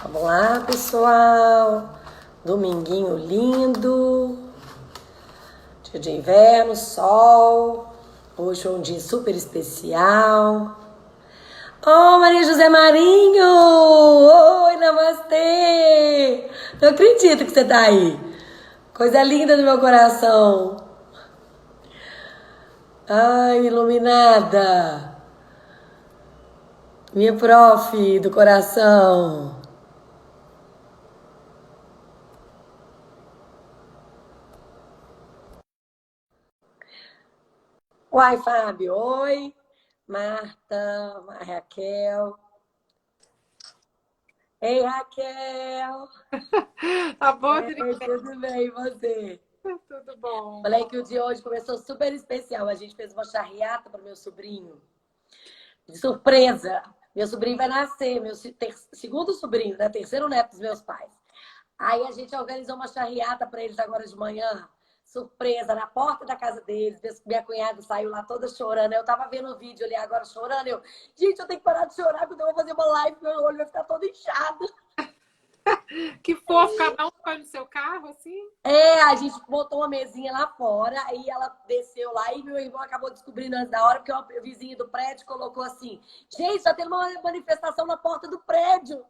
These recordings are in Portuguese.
Vamos lá, pessoal. Dominguinho lindo. Dia de inverno, sol. Hoje é um dia super especial. Oh, Maria José Marinho! Oi, namastê! Não acredito que você tá aí. Coisa linda do meu coração. Ai, iluminada. Minha prof do coração. Uai, Fábio, oi. Marta, Raquel. Ei, Raquel. Tá bom, Ei, Trinidad? tudo bem, e você? Tudo bom. Falei que o dia hoje começou super especial. A gente fez uma charreata para o meu sobrinho. De surpresa. Meu sobrinho vai nascer, meu segundo sobrinho, né? Terceiro neto dos meus pais. Aí a gente organizou uma charreata para eles agora de manhã. Surpresa, na porta da casa deles. Minha cunhada saiu lá toda chorando. Eu tava vendo o vídeo ali agora chorando. Gente, eu tenho que parar de chorar porque eu vou fazer uma live, meu olho vai ficar todo inchado. Que fofo, cada um foi no seu carro, assim? É, a gente botou uma mesinha lá fora, aí ela desceu lá e meu irmão acabou descobrindo antes da hora, porque o vizinho do prédio colocou assim: gente, tá tendo uma manifestação na porta do prédio.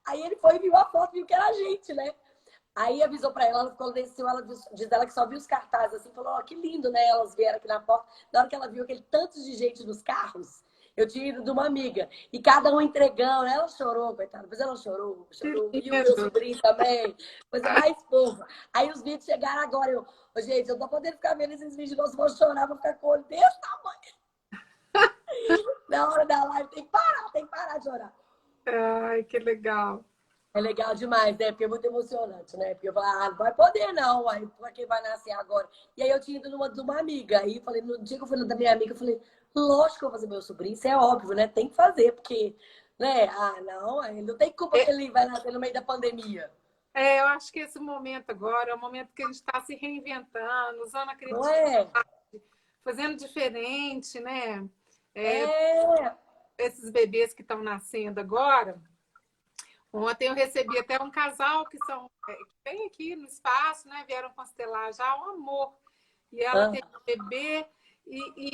Aí ele foi e viu a foto, viu que era a gente, né? Aí avisou pra ela, ela ficou, desceu, ela diz ela que só viu os cartazes assim, falou: ó, que lindo, né? Elas vieram aqui na porta. Na hora que ela viu aquele tanto de gente nos carros, eu tinha ido de uma amiga, e cada um entregando, ela chorou, coitada, depois ela chorou, Que chorou, e o meu lindo. sobrinho também, coisa mais fofa. Aí os vídeos chegaram agora, ô, gente, eu tô podendo ficar vendo esses vídeos, não, se vou chorar, vou ficar com o olho desse tamanho. Na hora da live, tem que parar de chorar. Ai, que legal. É legal demais, né? Porque é muito emocionante, né? Porque eu falo, ah, não vai poder não, aí pra quem vai nascer agora. E aí eu tinha ido de uma amiga, aí falei, no dia que eu fui da minha amiga, eu falei, lógico que eu vou fazer meu sobrinho, isso é óbvio, né? Tem que fazer, porque, né? Ah, não, ele não tem culpa que É, ele vai nascer no meio da pandemia. eu acho que esse momento agora é o momento que a gente está se reinventando, usando a Não criatividade, é? fazendo diferente, né? É. Esses bebês que estão nascendo agora. Ontem eu recebi até um casal que vem aqui no espaço, né? Vieram constelar já um amor. E ela Ah, teve um bebê,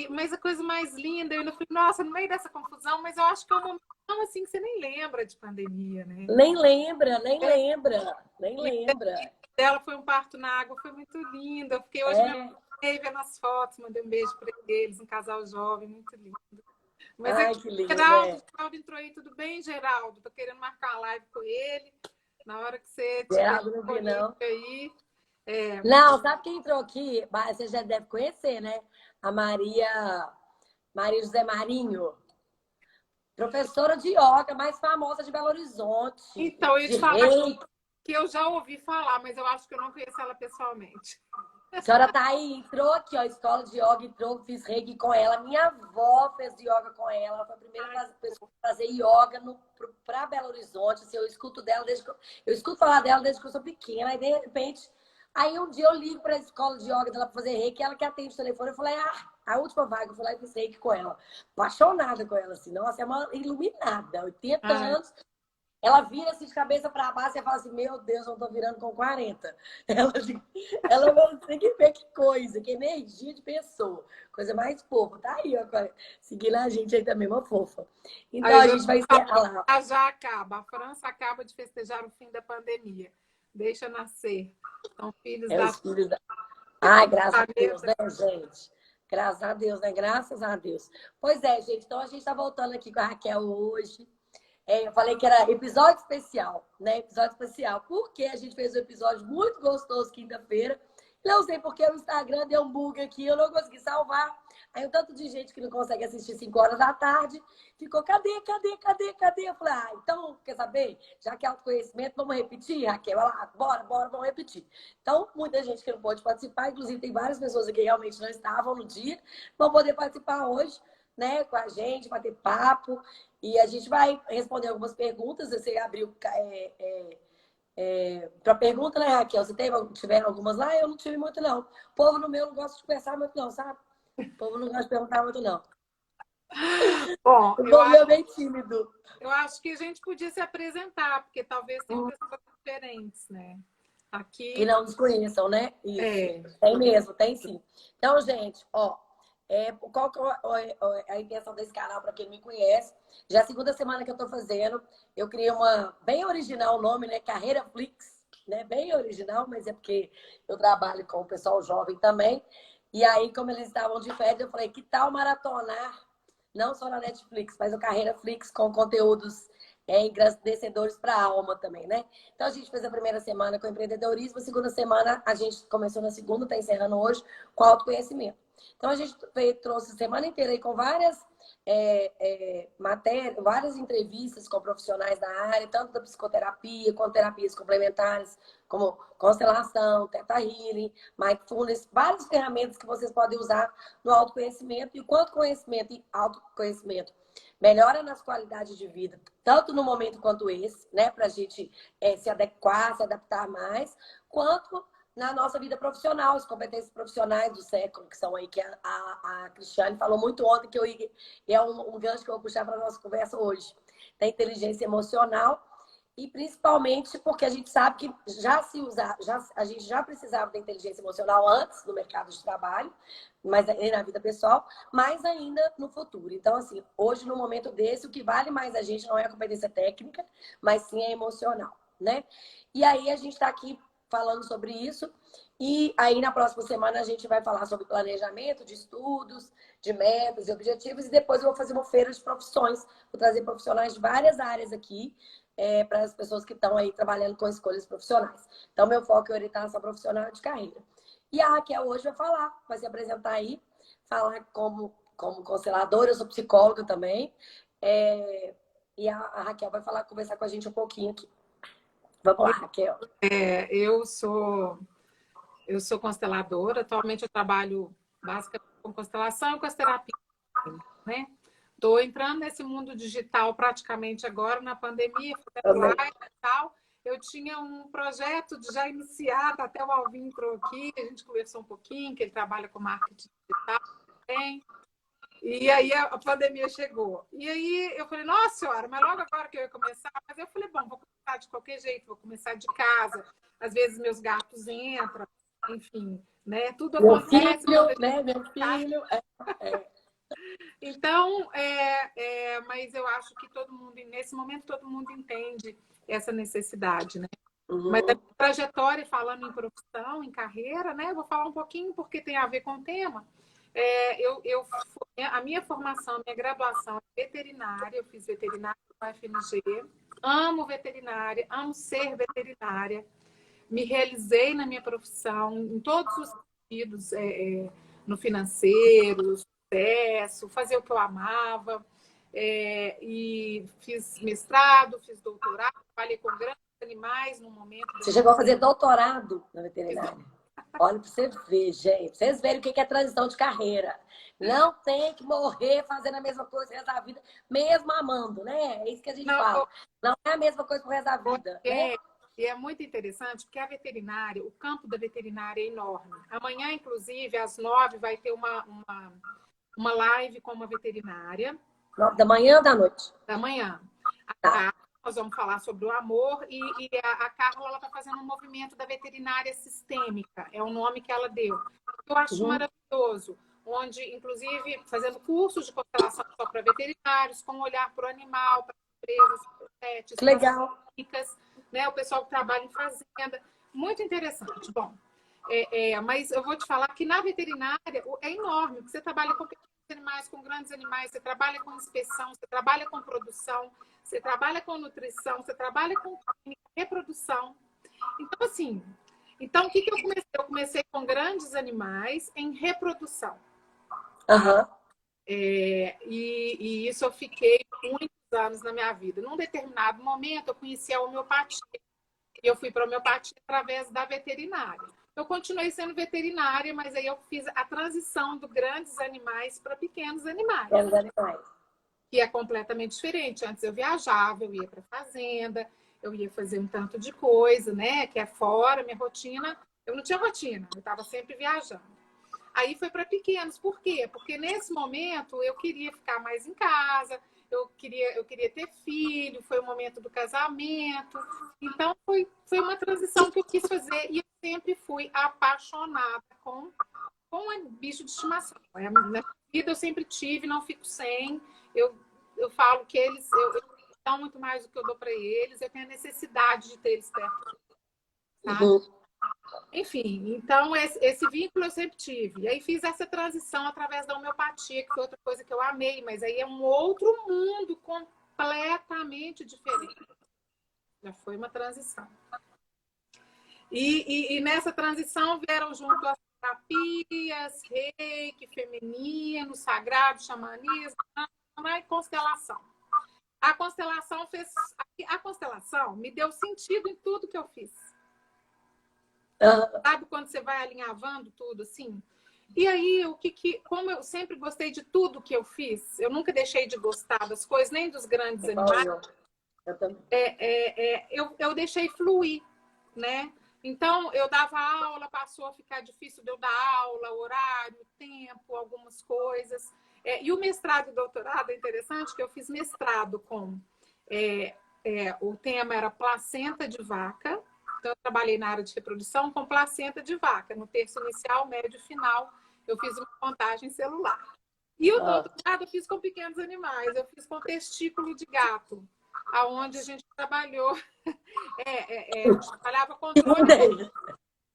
mas a coisa mais linda, eu ainda falei, nossa, no meio dessa confusão, mas eu acho que é um momento tão assim que você nem lembra de pandemia, né? nem lembra, nem É, lembra, nem e lembra. dela foi um parto na água, foi muito lindo. Eu fiquei hoje me É. vendo as fotos, mandei um beijo para eles, um casal jovem, muito lindo. Mas Ai, aqui, que lindo, Geraldo, né? Geraldo entrou aí, tudo bem, Geraldo? Tô querendo marcar uma live com ele. Na hora que você tiver Geraldo não vi, disponível não. aí. Não, sabe quem entrou aqui? Você já deve conhecer, né? A Maria José Marinho, professora de yoga mais famosa de Belo Horizonte, Então, eu ia de te falar reiki. que eu já ouvi falar, mas eu acho que eu não conheço ela pessoalmente. A senhora tá aí, entrou aqui, ó, escola de yoga, entrou, fiz reiki com ela. Minha avó fez yoga com ela. Ela foi a primeira pessoa a fazer yoga pra Belo Horizonte. Assim, eu escuto dela eu escuto falar dela desde que eu sou pequena. Aí, de repente, aí um dia eu ligo pra escola de yoga dela pra fazer reiki, ela que atende o telefone. Eu falei, ah, a última vaga, eu fui lá e fiz reiki com ela. Apaixonada com ela, assim. Nossa, é uma iluminada, 80 Ai, anos. Ela vira assim de cabeça para baixo e fala assim: Meu Deus, eu tô virando com 40. Ela, ela tem que ver que coisa, que energia de pessoa. Coisa mais fofa. Tá aí, ó, seguindo a gente aí também, uma fofa. Então aí a já, gente vai encerrar lá. já acaba. A França acaba de festejar o fim da pandemia. Deixa nascer. São filhos É da os filhos da. Ai, graças a Deus, planeta. né, gente? Graças a Deus, né? Graças a Deus. Pois é, gente. Então a gente tá voltando aqui com a Raquel hoje. É, eu falei que era episódio especial, né? Episódio especial. Porque a gente fez um episódio muito gostoso quinta-feira. Não sei porque o Instagram deu um bug aqui, eu não consegui salvar. Aí um tanto de gente que não consegue assistir 5 horas da tarde ficou, cadê? Eu falei, ah, então, quer saber? Já que é autoconhecimento, vamos repetir, Raquel? Ela, bora, vamos repetir. Então, muita gente que não pôde participar, inclusive tem várias pessoas que realmente não estavam no dia, vão poder participar hoje, né, com a gente, bater papo. E a gente vai responder algumas perguntas. Você abriu para pergunta, né, Raquel? Você tiveram algumas lá? Eu não tive muito, não. O povo no meu não gosta de conversar muito, não, sabe? O povo não gosta de perguntar muito, não. Bom, O Douglas é bem tímido. eu acho que a gente podia se apresentar, porque talvez tenham pessoas diferentes, né? Que Aqui, não nos conheçam, né? Isso. é, Tem mesmo, tem sim. Então, gente, ó, qual que é a intenção desse canal, para quem não me conhece? Já é a segunda semana que eu tô fazendo. Eu criei uma bem original nome, né? Carreira Flix, né? Bem original, mas é porque eu trabalho com o pessoal jovem também. E aí, como eles estavam de férias, eu falei, que tal maratonar, não só na Netflix, mas o Carreira Flix com conteúdos engrandecedores para a alma também, né? Então, a gente fez a primeira semana com empreendedorismo, a segunda semana, a gente começou na segunda, está encerrando hoje, com autoconhecimento. Então, a gente trouxe a semana inteira aí com várias matérias, várias entrevistas com profissionais da área, tanto da psicoterapia, quanto terapias complementares, como constelação, Theta Healing, Mindfulness, várias ferramentas que vocês podem usar no autoconhecimento. E o quanto conhecimento e autoconhecimento melhora nas qualidades de vida, tanto no momento quanto esse, né, para a gente se adequar, se adaptar mais, quanto na nossa vida profissional, as competências profissionais do século, que são aí, que a Cristiane falou muito ontem, é um gancho que eu vou puxar para a nossa conversa hoje, da inteligência emocional, e principalmente porque a gente sabe que a gente já precisava da inteligência emocional antes no mercado de trabalho, mas na vida pessoal, mais ainda no futuro. Então, assim, hoje, no momento desse, o que vale mais a gente não é a competência técnica, mas sim a emocional, né? E aí a gente está aqui falando sobre isso. E aí, na próxima semana, a gente vai falar sobre planejamento de estudos, de metas e objetivos. E depois eu vou fazer uma feira de profissões. Vou trazer profissionais de várias áreas aqui, para as pessoas que estão aí trabalhando com escolhas profissionais. Então, meu foco é orientação profissional de carreira. E a Raquel hoje vai falar, vai se apresentar aí, falar como consteladora, eu sou psicóloga também. E a Raquel vai falar, conversar com a gente um pouquinho aqui. Vamos lá, Raquel. eu sou consteladora, atualmente eu trabalho basicamente com constelação e com as terapias, né? Estou entrando nesse mundo digital praticamente agora, na pandemia, fazendo Também. live e tal. Eu tinha um projeto de já iniciado, até o Alvin entrou aqui, a gente conversou um pouquinho, que ele trabalha com marketing digital também. E aí a pandemia chegou. E aí eu falei, nossa senhora, mas logo agora que eu ia começar, mas eu falei, bom, vou começar de qualquer jeito, vou começar de casa. Às vezes meus gatos entram, enfim, né? Tudo Meu acontece. filho, né? Meu filho. Então, mas eu acho que todo mundo, nesse momento, todo mundo entende essa necessidade, né? Mas a minha trajetória, falando em profissão, em carreira, né? Eu vou falar um pouquinho porque tem a ver com o tema. A minha formação, a minha graduação é veterinária, eu fiz veterinária no UFMG, amo veterinária, amo ser veterinária, me realizei na minha profissão, em todos os sentidos, no financeiro, sucesso, fazer o que eu amava, e fiz mestrado, fiz doutorado, trabalhei com grandes animais no momento. Você chegou a fazer doutorado na veterinária? Olha para você ver, gente. Pra vocês verem o que é transição de carreira. Não tem que morrer fazendo a mesma coisa o resto da vida, mesmo amando, né? É isso que a gente fala. Não é a mesma coisa pro resto da vida, né? E é muito interessante porque a veterinária, o campo da veterinária é enorme. Amanhã, inclusive, às 9, vai ter uma live com uma veterinária. 9 da manhã ou da noite? Da manhã. Tá. Nós vamos falar sobre o amor e a Carla está fazendo um movimento da veterinária sistêmica, é o nome que ela deu. Eu acho maravilhoso, onde, inclusive, fazendo cursos de constelação só para veterinários, com olhar para o animal, para empresas, para pets, que legal. Clínicas, né? O pessoal que trabalha em fazenda. Muito interessante. Bom, mas eu vou te falar que na veterinária é enorme, porque você trabalha com pequenos animais, com grandes animais, você trabalha com inspeção, você trabalha com produção, você trabalha com nutrição, você trabalha com reprodução. Então, assim, o que eu comecei? Eu comecei com grandes animais em reprodução. E isso eu fiquei muitos anos na minha vida. Num determinado momento, eu conheci a homeopatia. E eu fui para a homeopatia através da veterinária. Eu continuei sendo veterinária, mas aí eu fiz a transição de grandes animais para pequenos animais. Pequenos animais. Que é completamente diferente. Antes eu viajava, eu ia para fazenda, eu ia fazer um tanto de coisa, né? Que é fora, minha rotina. Eu não tinha rotina, eu estava sempre viajando. Aí foi para pequenos. Por quê? Porque nesse momento eu queria ficar mais em casa, eu queria ter filho, foi o momento do casamento. Então foi uma transição que eu quis fazer e eu sempre fui apaixonada com bicho de estimação. Na vida eu sempre tive, não fico sem. Eu falo que eu dão muito mais do que eu dou para eles, eu tenho a necessidade de ter eles perto, sabe? Enfim, então esse vínculo eu sempre tive. E aí fiz essa transição através da homeopatia, que foi outra coisa que eu amei, mas aí é um outro mundo completamente diferente. Já foi uma transição. E nessa transição vieram junto as terapias, reiki, feminino, sagrado, xamanismo, e constelação. A constelação me deu sentido em tudo que eu fiz. Sabe quando você vai alinhavando tudo assim? E aí, como eu sempre gostei de tudo que eu fiz, eu nunca deixei de gostar das coisas, nem dos grandes animais. Eu deixei fluir, né? Então, eu dava aula, passou a ficar difícil de eu dar aula, horário, tempo, algumas coisas. E o mestrado e doutorado é interessante, que eu fiz mestrado com... o tema era placenta de vaca. Então, eu trabalhei na área de reprodução com placenta de vaca. No terço inicial, médio e final, eu fiz uma contagem celular. E o doutorado eu fiz com pequenos animais. Eu fiz com testículo de gato, aonde a gente trabalhou... a gente trabalhava controle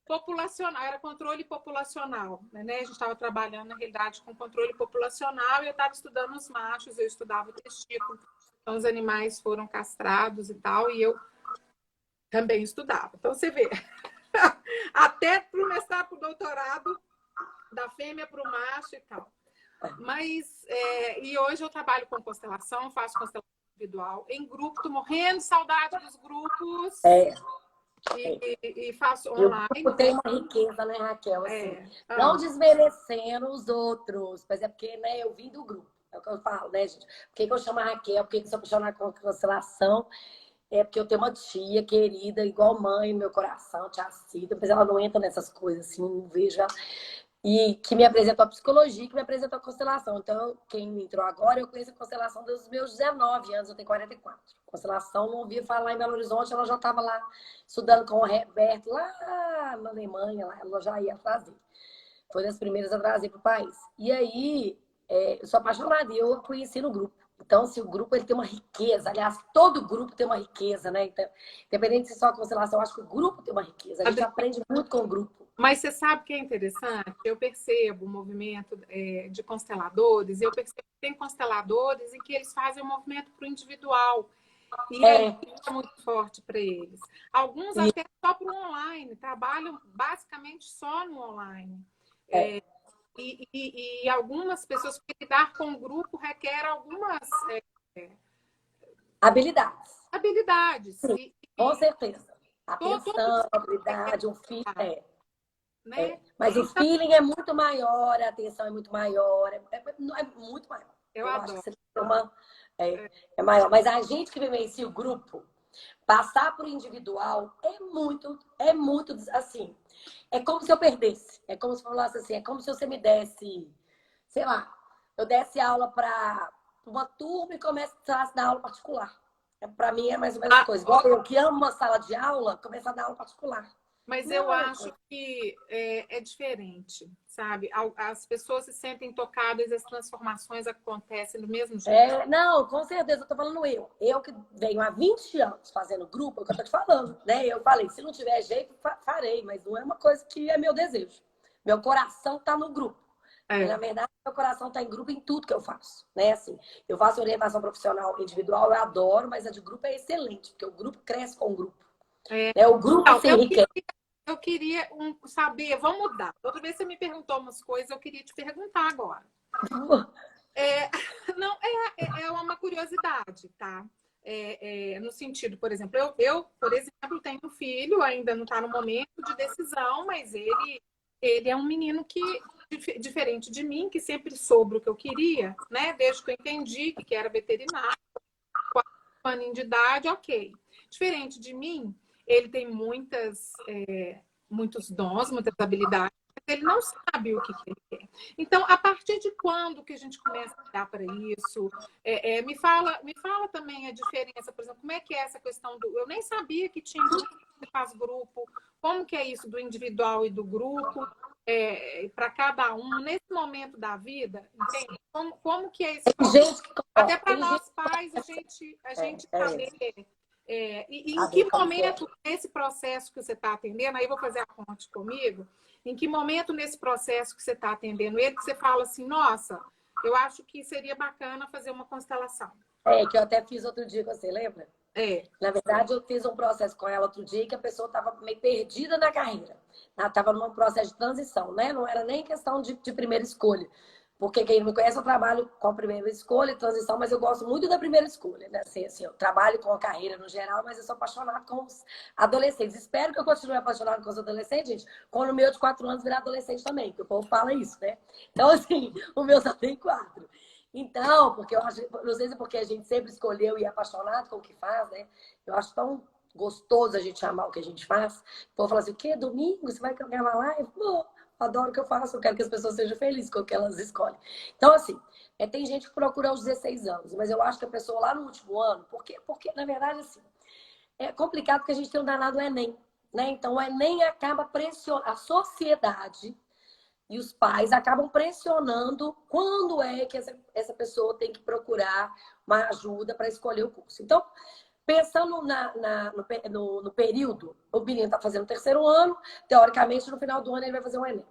populacional, era controle populacional, né? A gente estava trabalhando, na realidade, com controle populacional e eu estava estudando os machos, eu estudava o testículo. Então, os animais foram castrados e tal, e eu também estudava. Então, você vê, até para o mestrado, para o doutorado, da fêmea para o macho e tal. Mas, e hoje eu trabalho com constelação, faço constelação individual, em grupo, estou morrendo de saudade dos grupos. E faço online. Eu tenho uma riqueza, né, Raquel? Assim, não desmerecendo os outros, mas é porque, né, eu vim do grupo. É o que eu falo, né, gente? Por que eu chamo a Raquel? Por que eu sou apaixonada com constelação? É porque eu tenho uma tia querida, igual mãe no meu coração, tia Cida, mas ela não entra nessas coisas, assim, não vejo ela. E que me apresentou a psicologia, que me apresentou a constelação. Então, quem entrou agora, eu conheço a constelação dos meus 19 anos, eu tenho 44. Constelação, não ouvia falar em Belo Horizonte, ela já estava lá estudando com o Roberto, lá na Alemanha, lá, ela já ia trazer. Foi das primeiras a trazer para o país. E aí, eu sou apaixonada e eu conheci no grupo. Então, assim, o grupo ele tem uma riqueza. Aliás, todo grupo tem uma riqueza, né? Então, independente se é só a constelação, eu acho que o grupo tem uma riqueza. A gente aprende muito com o grupo. Mas você sabe o que é interessante? Eu percebo o movimento de consteladores, eu percebo que tem consteladores em que eles fazem o movimento para o individual. E é muito forte para eles. Alguns até só para o online, trabalham basicamente só no online. E algumas pessoas que lidar com o grupo requer algumas habilidades. Sim, com certeza. Atenção, habilidade, um feeling. Né? Mas o feeling é muito maior, a atenção é muito maior, é muito maior. Eu adoro. Acho que você tem uma, é maior. Mas a gente que vivencia o grupo, passar por individual é muito assim. É como se eu perdesse. É como se eu falasse assim, é como se você me desse, sei lá, eu desse aula para uma turma e começasse a dar aula particular. Para mim é mais ou menos a coisa. Igual eu que amo uma sala de aula, começar a dar aula particular. Mas eu acho que é diferente, sabe? As pessoas se sentem tocadas e as transformações acontecem do mesmo jeito. Não, com certeza, eu tô falando eu. Eu que venho há 20 anos fazendo grupo, é o que eu tô te falando, né? Eu falei, se não tiver jeito, farei, mas não é uma coisa que é meu desejo. Meu coração tá no grupo. Na verdade, meu coração tá em grupo em tudo que eu faço, né? Assim, eu faço orientação profissional individual, eu adoro, mas a de grupo é excelente, porque o grupo cresce com o grupo. O grupo se enriquece. Eu queria saber, vamos mudar. Outra vez você me perguntou umas coisas, eu queria te perguntar agora. É uma curiosidade, tá? No sentido, por exemplo, eu, por exemplo, tenho um filho, ainda não está no momento de decisão, mas ele é um menino que, diferente de mim, que sempre soube o que eu queria, né? Desde que eu entendi que era veterinário, 4 anos de idade, ok. Diferente de mim, ele tem muitos dons, muitas habilidades, mas ele não sabe o que ele quer. Então, a partir de quando que a gente começa a olhar para isso? Me fala também a diferença, por exemplo, como é que é essa questão do... Eu nem sabia que tinha grupo, que faz grupo. Como que é isso do individual e do grupo? Para cada um, nesse momento da vida, entende? Como que é esse processo? Até para nós pais, a gente saber... e em que momento, nesse processo que você está atendendo, aí eu vou fazer a ponte comigo, em que momento nesse processo que você está atendendo ele, que você fala assim, nossa, eu acho que seria bacana fazer uma constelação. Que eu até fiz outro dia com você, lembra? Na verdade, eu fiz um processo com ela outro dia que a pessoa estava meio perdida na carreira. Ela estava num processo de transição, né? Não era nem questão de primeira escolha. Porque quem me conhece, eu trabalho com a primeira escolha e transição, mas eu gosto muito da primeira escolha, né? Assim, eu trabalho com a carreira no geral, mas eu sou apaixonada com os adolescentes. Espero que eu continue apaixonada com os adolescentes, gente, quando o meu de 4 anos virar adolescente também, porque o povo fala isso, né? Então, assim, o meu só tem 4. Então, porque eu acho, não sei se é porque a gente sempre escolheu e é apaixonado com o que faz, né? Eu acho tão gostoso a gente amar o que a gente faz. O povo fala assim, o quê? Domingo? Você vai gravar live? Pô, adoro o que eu faço, eu quero que as pessoas sejam felizes com o que elas escolhem. Então, assim, tem gente que procura aos 16 anos, mas eu acho que a pessoa lá no último ano, porque na verdade, assim, é complicado porque a gente tem um danado Enem, né? Então, o Enem acaba pressionando, a sociedade e os pais acabam pressionando quando é que essa pessoa tem que procurar uma ajuda para escolher o curso. Então, pensando no período, o menino está fazendo o 3º ano, teoricamente, no final do ano ele vai fazer um Enem.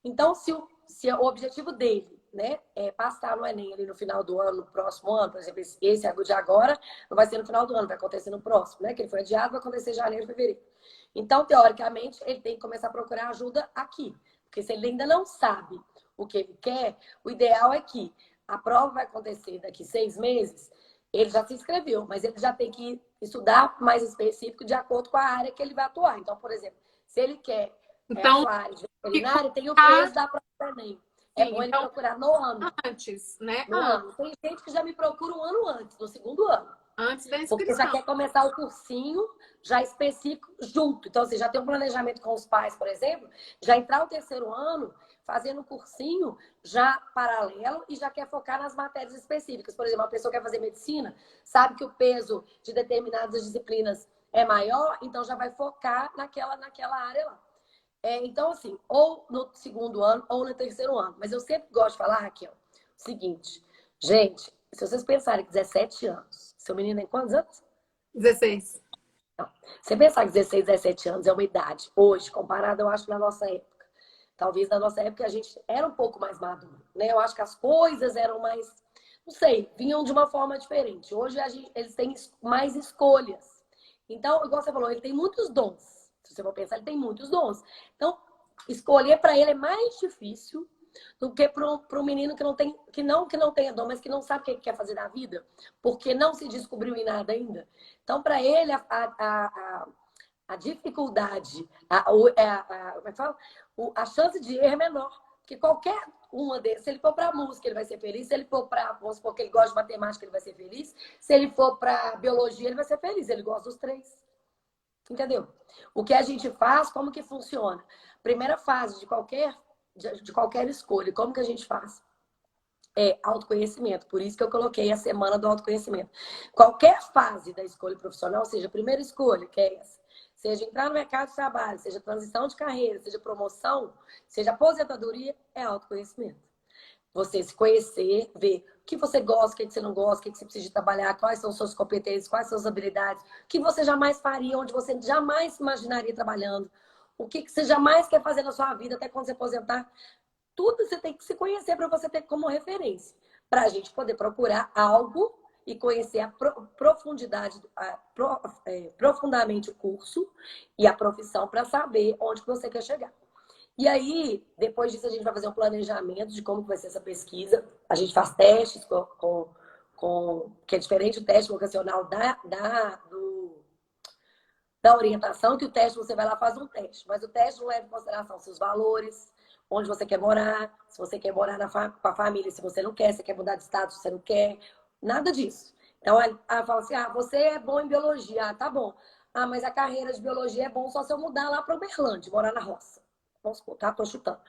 Então, se o objetivo dele, né, é passar no Enem ali no final do ano, no próximo ano, por exemplo, esse de agora, não vai ser no final do ano, vai acontecer no próximo, né? Que ele foi adiado, vai acontecer em janeiro, fevereiro. Então, teoricamente, ele tem que começar a procurar ajuda aqui. Porque se ele ainda não sabe o que ele quer, o ideal é que a prova vai acontecer daqui 6 meses, ele já se inscreveu, mas ele já tem que estudar mais específico de acordo com a área que ele vai atuar. Então, por exemplo, se ele quer a sua área de veterinária, tem o peso da prova também. É bom ele procurar no ano. Antes, né? No ano. Tem gente que já me procura um ano antes, no 2º ano. Antes da inscrição. Porque já quer começar o cursinho já específico junto. Então, você já tem um planejamento com os pais, por exemplo, já entrar o 3º ano fazendo o cursinho já paralelo e já quer focar nas matérias específicas. Por exemplo, uma pessoa quer fazer medicina, sabe que o peso de determinadas disciplinas é maior, então já vai focar naquela área lá. Então, assim, ou no 2º ano ou no 3º ano. Mas eu sempre gosto de falar, Raquel, o seguinte, gente, se vocês pensarem que 17 anos, seu menino tem quantos anos? 16. Não. Você pensar que 16, 17 anos é uma idade, hoje, comparada, eu acho, na nossa época. Talvez na nossa época a gente era um pouco mais maduro, né? Eu acho que as coisas eram mais, não sei, vinham de uma forma diferente. Hoje eles têm mais escolhas. Então, igual você falou, ele tem muitos dons. Se você for pensar, ele tem muitos dons. Então, escolher para ele é mais difícil do que para um menino que não tenha dom, mas que não sabe o que quer fazer na vida, porque não se descobriu em nada ainda. Então, para ele, a dificuldade, a chance de erro é menor. Porque qualquer uma deles, se ele for para música, ele vai ser feliz. Se ele for para, vamos supor que ele gosta de matemática, ele vai ser feliz. Se ele for para biologia, ele vai ser feliz. Ele gosta dos 3. Entendeu? O que a gente faz, como que funciona? Primeira fase de qualquer escolha, como que a gente faz? É autoconhecimento. Por isso que eu coloquei a semana do autoconhecimento. Qualquer fase da escolha profissional, seja a primeira escolha, que é essa, seja entrar no mercado de trabalho, seja transição de carreira, seja promoção, seja aposentadoria, é autoconhecimento. Você se conhecer, ver o que você gosta, o que você não gosta, o que você precisa de trabalhar, quais são suas competências, quais são suas habilidades, o que você jamais faria, onde você jamais se imaginaria trabalhando, o que você jamais quer fazer na sua vida até quando você aposentar. Tudo você tem que se conhecer para você ter como referência. Para a gente poder procurar algo e conhecer a profundamente o curso e a profissão para saber onde você quer chegar. E aí, depois disso, a gente vai fazer um planejamento de como vai ser essa pesquisa. A gente faz testes que é diferente do teste vocacional da orientação, que o teste você vai lá e faz um teste. Mas o teste não leva em consideração seus valores, onde você quer morar, se você quer morar com a família, se você não quer, se quer mudar de status, se você não quer, nada disso. Então, ela fala assim, você é bom em biologia, tá bom. Mas a carreira de biologia é bom só se eu mudar lá para Uberlândia, morar na roça. vamos supor, tá? Tô chutando.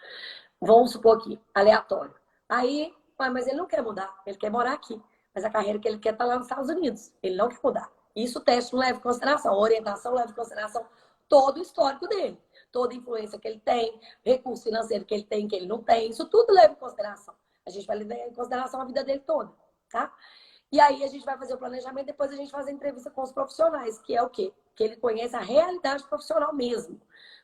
Vamos supor aqui, aleatório. Aí, mas ele não quer mudar, ele quer morar aqui. Mas a carreira que ele quer tá lá nos Estados Unidos. Ele não quer mudar. Isso o teste não leva em consideração. A orientação leva em consideração todo o histórico dele. Toda a influência que ele tem, recurso financeiro que ele não tem. Isso tudo leva em consideração. A gente vai levar em consideração a vida dele toda, tá? E aí a gente vai fazer o planejamento, depois a gente faz a entrevista com os profissionais, que é o quê? Que ele conhece a realidade profissional mesmo.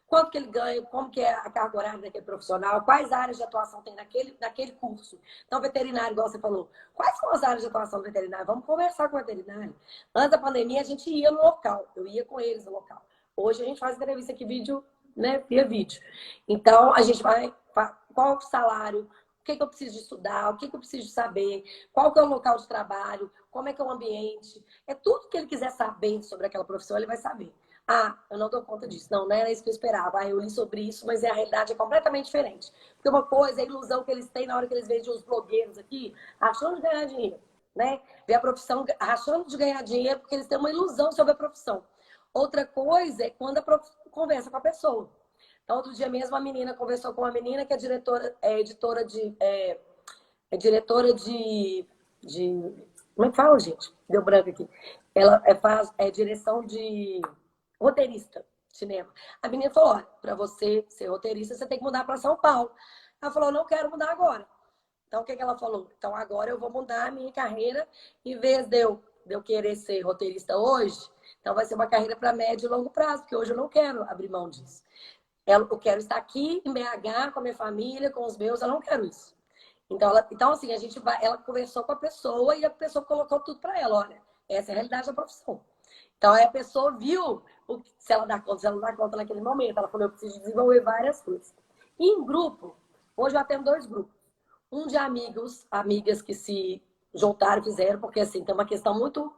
Quanto que ele ganha, como que é a carga horária daquele profissional, quais áreas de atuação tem naquele curso. Então, veterinário, igual você falou, quais são as áreas de atuação do veterinário? Vamos conversar com o veterinário. Antes da pandemia, a gente ia no local, eu ia com eles no local. Hoje a gente faz entrevista aqui, vídeo, né, via vídeo. Então, a gente vai, qual é o salário, o que eu preciso de estudar, o que eu preciso de saber, qual que é o local de trabalho, como é que é o ambiente. É tudo que ele quiser saber sobre aquela profissão, ele vai saber. Ah, eu não dou conta disso. Não, não era isso que eu esperava. Ah, eu li sobre isso, mas a realidade é completamente diferente. Porque uma coisa é a ilusão que eles têm na hora que eles veem os blogueiros aqui, achando de ganhar dinheiro, né? Ver a profissão achando de ganhar dinheiro, porque eles têm uma ilusão sobre a profissão. Outra coisa é quando a profissão conversa com a pessoa. Então, outro dia mesmo, a menina conversou com uma menina que é diretora, editora de... É diretora de... Como é que fala, gente? Deu branco aqui. Ela faz direção de... roteirista de cinema. A menina falou, olha, para você ser roteirista, você tem que mudar para São Paulo. Ela falou, não quero mudar agora. Então, o que ela falou? Então, agora eu vou mudar a minha carreira, em vez de eu querer ser roteirista hoje, então vai ser uma carreira para médio e longo prazo, porque hoje eu não quero abrir mão disso. Eu quero estar aqui em BH com a minha família, com os meus, eu não quero isso. Então assim, ela conversou com a pessoa e a pessoa colocou tudo para ela, olha, essa é a realidade da profissão. Então, aí a pessoa viu se ela dá conta, se ela não dá conta naquele momento. Ela falou, eu preciso desenvolver várias coisas. E em grupo, hoje eu atendo 2 grupos. Um de amigas que se juntaram, fizeram, porque assim, tem uma questão muito...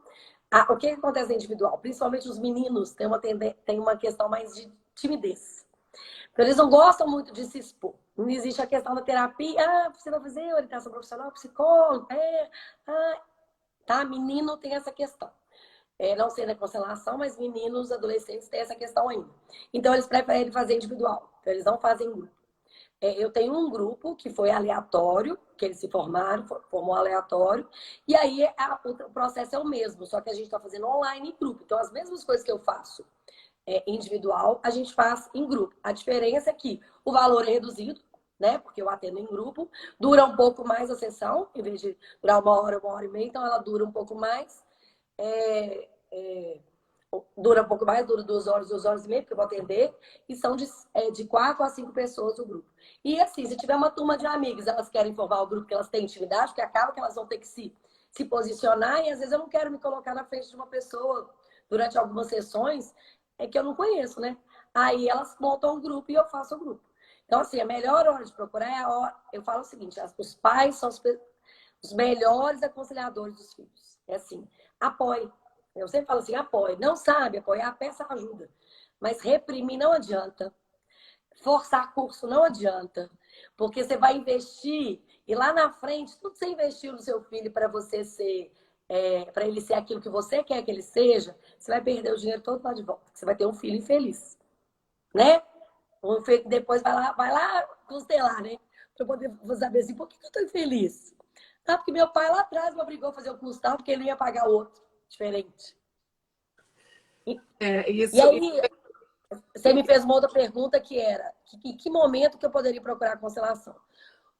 o que acontece no individual? Principalmente os meninos têm uma questão mais de timidez. Então, eles não gostam muito de se expor. Não existe a questão da terapia. Ah, você vai fazer orientação profissional, psicólogo, tá? Menino tem essa questão. Não sei da constelação, mas meninos, adolescentes têm essa questão ainda. Então, eles preferem fazer individual. Então, eles não fazem grupo. Eu tenho um grupo que foi aleatório, que eles se formaram, formou aleatório. E aí, o processo é o mesmo, só que a gente está fazendo online em grupo. Então, as mesmas coisas que eu faço individual, a gente faz em grupo. A diferença é que o valor é reduzido, né? Porque eu atendo em grupo. Dura um pouco mais a sessão, em vez de durar 1 hora e meia. Então, ela dura um pouco mais. Dura um pouco mais, dura 2 horas, 2 horas e meia, porque eu vou atender, e são de 4 a 5 pessoas o grupo. E assim, se tiver uma turma de amigas, elas querem formar o grupo que elas têm intimidade, porque acaba que elas vão ter que se posicionar, e às vezes eu não quero me colocar na frente de uma pessoa durante algumas sessões que eu não conheço, né? Aí elas montam um grupo e eu faço o grupo. Então, assim, a melhor hora de procurar é a hora... Eu falo o seguinte, os pais são os melhores aconselhadores dos filhos. É assim, apoie. Eu sempre falo assim, apoie. Não sabe apoiar, peça ajuda. Mas reprimir não adianta. Forçar curso não adianta. Porque você vai investir e lá na frente, tudo que você investiu no seu filho para você ser, para ele ser aquilo que você quer que ele seja, você vai perder o dinheiro todo lá de volta. Você vai ter um filho infeliz. Né? Um filho que depois vai lá constelar, né? Para poder saber assim, por que eu estou infeliz? Ah, porque meu pai lá atrás me obrigou a fazer o curso tal, porque ele ia pagar outro diferente. E aí, você me fez uma outra pergunta que era, em que momento que eu poderia procurar constelação?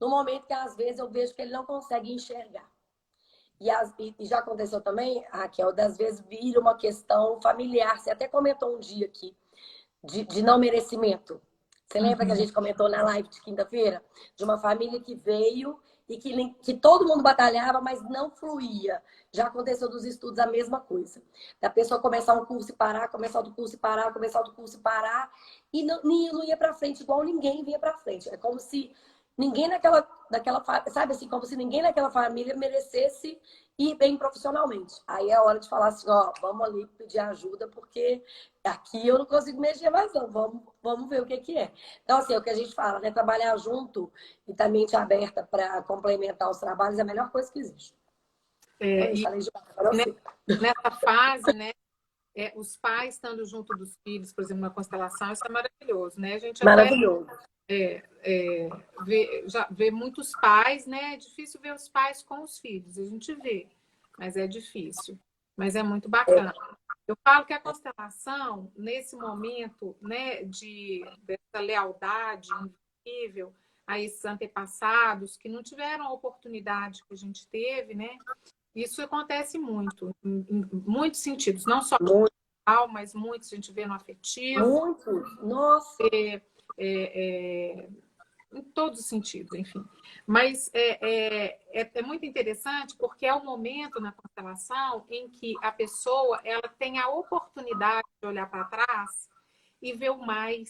No momento que, às vezes, eu vejo que ele não consegue enxergar. E já aconteceu também, Raquel, das vezes vira uma questão familiar. Você até comentou um dia aqui, de não merecimento. Você lembra que a gente comentou na live de quinta-feira? De uma família que veio e que todo mundo batalhava, mas não fluía. Já aconteceu dos estudos a mesma coisa. Da pessoa começar um curso e parar, começar outro curso e parar, começar outro curso e parar. E não ia para frente, igual ninguém vinha para frente. É como se ninguém sabe assim, como se ninguém naquela família merecesse ir bem profissionalmente. Aí é a hora de falar assim, ó, vamos ali pedir ajuda, porque aqui eu não consigo mexer mais não, vamos ver o que é. Então, assim, é o que a gente fala, né? Trabalhar junto e estar mente aberta para complementar os trabalhos é a melhor coisa que existe. Nessa fase, né, os pais estando junto dos filhos, por exemplo, na constelação, isso é maravilhoso, né? A gente até Maravilhoso. já vê muitos pais, né? É difícil ver os pais com os filhos, a gente vê, mas é difícil, mas é muito bacana. Eu falo que a constelação, nesse momento, né, dessa lealdade invisível a esses antepassados que não tiveram a oportunidade que a gente teve, né? Isso acontece muito, em muitos sentidos, não só Muito, mas muitos a gente vê no afetivo, muito. Nossa. é, é, em todos os sentidos, enfim. Mas é muito interessante porque é o momento na constelação em que a pessoa ela tem a oportunidade de olhar para trás e ver o mais,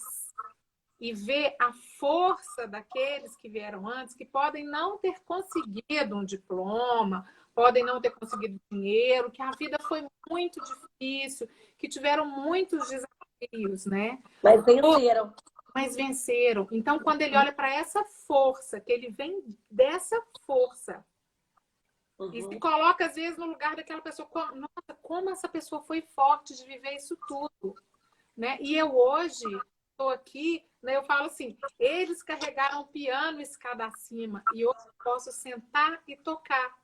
e ver a força daqueles que vieram antes, que podem não ter conseguido um diploma, podem não ter conseguido dinheiro, que a vida foi muito difícil, que tiveram muitos desafios, né? Mas venceram. Mas venceram. Então, quando ele olha para essa força, que ele vem dessa força, e se coloca, às vezes, no lugar daquela pessoa, nossa, como essa pessoa foi forte de viver isso tudo, né? E eu hoje estou aqui, né, eu falo assim, eles carregaram o piano escada acima, e hoje eu posso sentar e tocar.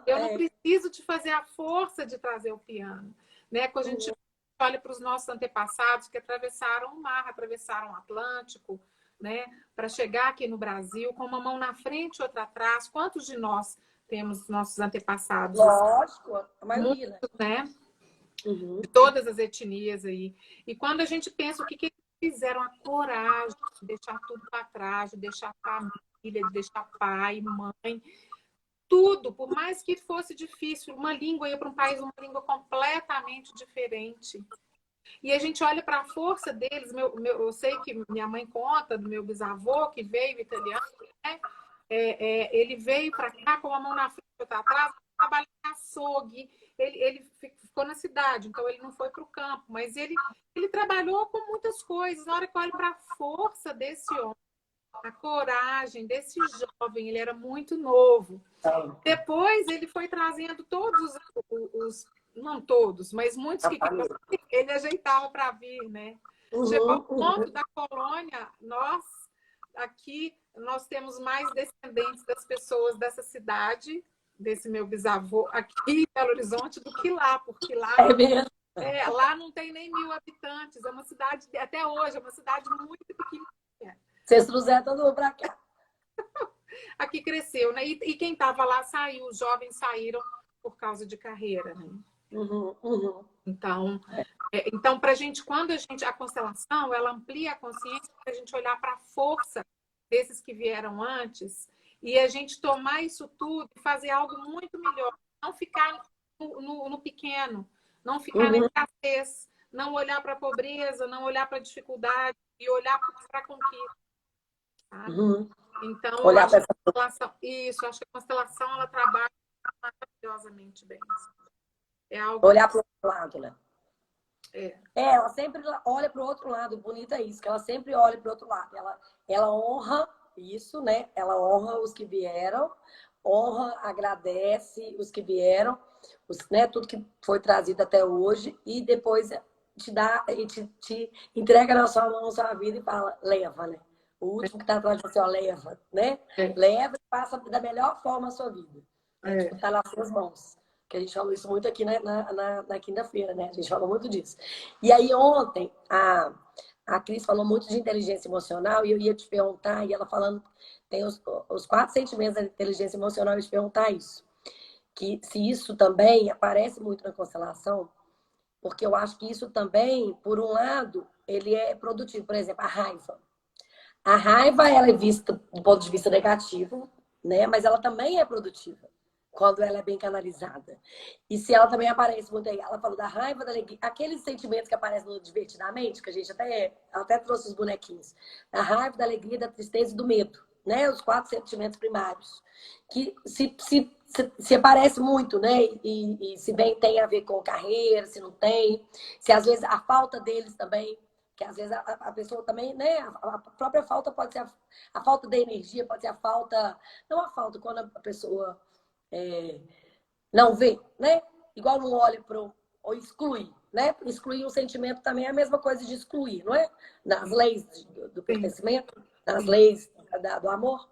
Eu não preciso de fazer a força de trazer o piano, né? Quando a gente olha para os nossos antepassados que atravessaram o mar, atravessaram o Atlântico, né? Para chegar aqui no Brasil com uma mão na frente e outra atrás. Quantos de nós temos nossos antepassados? Lógico, a maioria, Muitos, né? Uhum. De todas as etnias aí. E quando a gente pensa o que eles fizeram, a coragem de deixar tudo para trás, de deixar família, de deixar pai, mãe, tudo, por mais que fosse difícil, uma língua ia para um país, uma língua completamente diferente. E a gente olha para a força deles. Eu sei que minha mãe conta do meu bisavô, que veio italiano, né? Ele veio para cá com a mão na frente e outra atrás, trabalhar em açougue. Ele ficou na cidade, então ele não foi para o campo, mas ele trabalhou com muitas coisas. Na hora que eu olho para a força desse homem, a coragem desse jovem, ele era muito novo. Depois ele foi trazendo todos os não todos, mas muitos que ele ajeitava para vir, né? Chegou ao ponto da colônia, nós temos mais descendentes das pessoas dessa cidade, desse meu bisavô, aqui em Belo Horizonte, do que lá, porque lá, lá não tem nem 1.000 habitantes, é uma cidade, até hoje, é uma cidade muito pequenininha. Vocês trouxeram todo mundo para cá. Aqui cresceu, né? E quem estava lá saiu, os jovens saíram por causa de carreira, né? Então para a gente, a constelação, ela amplia a consciência para a gente olhar para a força desses que vieram antes e a gente tomar isso tudo e fazer algo muito melhor. Não ficar no pequeno, não ficar na escassez, não olhar para a pobreza, não olhar para a dificuldade e olhar para a conquista. Sabe? Então, eu acho que a constelação ela trabalha maravilhosamente bem. É algo... Olhar para o outro lado, né? Ela sempre olha para o outro lado. Bonito é isso, que ela sempre olha para o outro lado. Ela honra isso, né? Ela honra os que vieram, honra, agradece os que vieram, né? Tudo que foi trazido até hoje, e depois te dá e te entrega na sua mão a sua vida e fala, leva, né? O último que está atrás de você, ó, leva, né? Leva e passa da melhor forma a sua vida. Está nas suas mãos. Que a gente falou isso muito aqui na quinta-feira, né? A gente falou muito disso. E aí ontem, a Cris falou muito de inteligência emocional e eu ia te perguntar, e ela falando, tem os 4 sentimentos da inteligência emocional, eu ia te perguntar isso. Que se isso também aparece muito na constelação, porque eu acho que isso também, por um lado, ele é produtivo. Por exemplo, a raiva. A raiva, ela é vista do ponto de vista negativo, né? Mas ela também é produtiva quando ela é bem canalizada. E se ela também aparece muito aí, ela falou da raiva, da alegria, aqueles sentimentos que aparecem no Divertidamente, que a gente até trouxe os bonequinhos, da raiva, da alegria, da tristeza e do medo, né? Os 4 sentimentos primários, que se aparece muito, né? E se bem tem a ver com carreira, se não tem, se às vezes a falta deles também, que às vezes a pessoa também, né? A própria falta pode ser a falta da energia, pode ser a falta, não a falta, quando a pessoa não vê, né? Igual não olha ou exclui, né? Excluir um sentimento também é a mesma coisa de excluir, não é? Nas leis do pertencimento, nas leis do amor.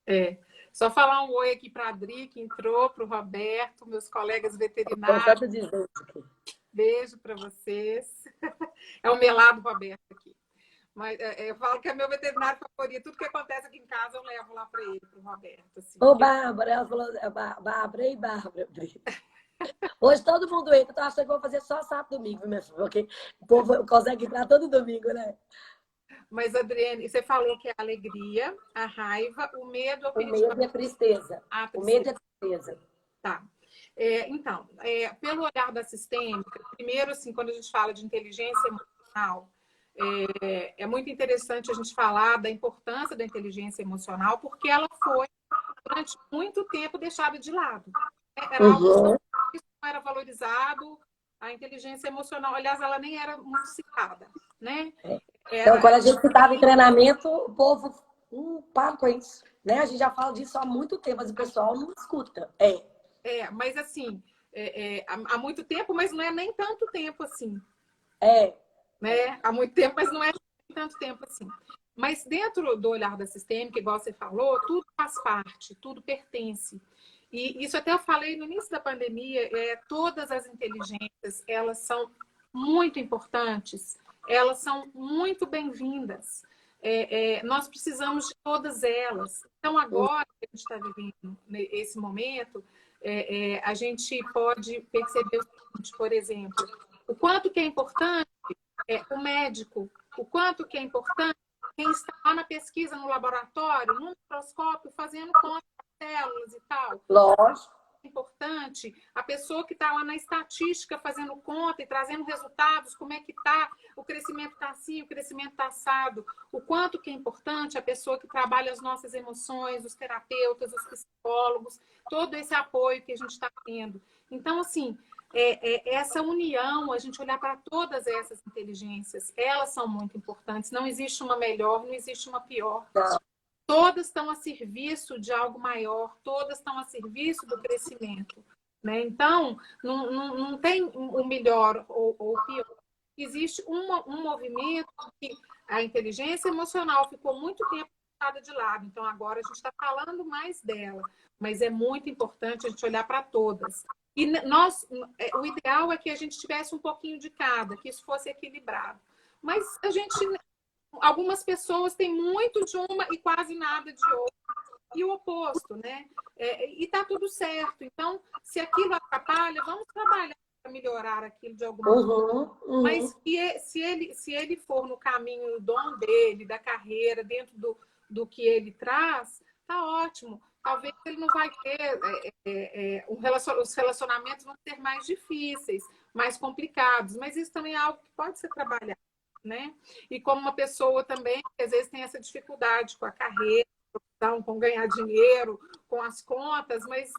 É. Só falar um oi aqui para a Adri, que entrou, para o Roberto, meus colegas veterinários. Tanto dizer aqui. Beijo para vocês. É o melado Roberto aqui. Mas eu falo que é meu veterinário favorito. Tudo que acontece aqui em casa eu levo lá para ele, para o Roberto. Assim. Ô, Bárbara, ela falou, Bárbara e Bárbara. Hoje todo mundo entra, então achando que vou fazer só sábado e domingo, minha filha, porque o povo consegue entrar todo domingo, né? Mas, Adriane, você falou que é a alegria, a raiva, o medo, o medo e a tristeza. O medo e a tristeza. Tá. Então, pelo olhar da sistêmica, primeiro, assim, quando a gente fala de inteligência emocional, é muito interessante a gente falar da importância da inteligência emocional, porque ela foi, durante muito tempo, deixada de lado. Era algo que não era valorizado, a inteligência emocional, aliás, ela nem era muito citada, né? Então, quando a gente estava em treinamento, o povo para com isso, né? A gente já fala disso há muito tempo, mas o pessoal não escuta. Mas assim, há muito tempo, mas não é nem tanto tempo assim. Né? Há muito tempo, mas não é tanto tempo assim. Mas dentro do olhar da sistêmica, igual você falou, tudo faz parte, tudo pertence. E isso até eu falei no início da pandemia, todas as inteligências, elas são muito importantes, elas são muito bem-vindas. Nós precisamos de todas elas. Então, agora que a gente está vivendo esse momento, a gente pode perceber o seguinte, por exemplo, o quanto que é importante o médico, o quanto que é importante quem está lá na pesquisa, no laboratório, no microscópio, fazendo conta das células e tal. Lógico. É importante a pessoa que está lá na estatística fazendo conta e trazendo resultados, como é que está, o crescimento está assim, o crescimento está assado, o quanto que é importante a pessoa que trabalha as nossas emoções, os terapeutas, os psicólogos, todo esse apoio que a gente está tendo. Então, assim, essa união, a gente olhar para todas essas inteligências, elas são muito importantes. Não existe uma melhor, não existe uma pior. Todas estão a serviço de algo maior, todas estão a serviço do crescimento. Né? Então, não tem o melhor ou o pior. Existe um movimento que a inteligência emocional ficou muito tempo deixada de lado. Então, agora a gente está falando mais dela. Mas é muito importante a gente olhar para todas. E o ideal é que a gente tivesse um pouquinho de cada, que isso fosse equilibrado. Mas algumas pessoas têm muito de uma e quase nada de outra. E o oposto, né? E tá tudo certo. Então, se aquilo atrapalha, vamos trabalhar para melhorar aquilo de alguma forma. Mas se ele for no caminho do dom dele, da carreira, dentro do que ele traz, tá ótimo. Talvez ele não vai ter... os relacionamentos vão ser mais difíceis, mais complicados. Mas isso também é algo que pode ser trabalhado. Né? E como uma pessoa também, que às vezes tem essa dificuldade com a carreira, com ganhar dinheiro, com as contas, mas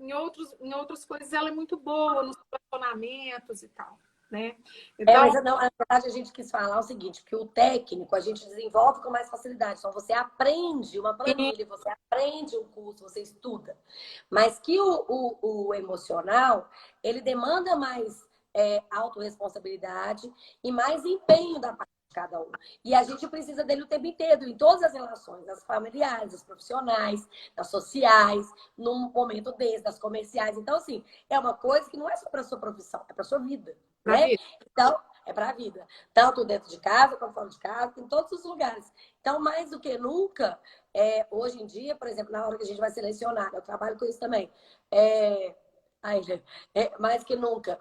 em outras coisas ela é muito boa, nos relacionamentos e tal. Né? Então... mas não, na verdade a gente quis falar o seguinte, que o técnico a gente desenvolve com mais facilidade. Então você aprende uma planilha, você aprende um curso, você estuda. Mas que o emocional, ele demanda mais autorresponsabilidade e mais empenho da parte de cada um. E a gente precisa dele o tempo inteiro, em todas as relações, as familiares, as profissionais, as sociais, num momento desse, das comerciais. Então, assim, é uma coisa que não é só para a sua profissão, é para a sua vida. Né? Então, é para a vida. Tanto dentro de casa, como fora de casa, em todos os lugares. Então, mais do que nunca, hoje em dia, por exemplo, na hora que a gente vai selecionar, eu trabalho com isso também, mais que nunca.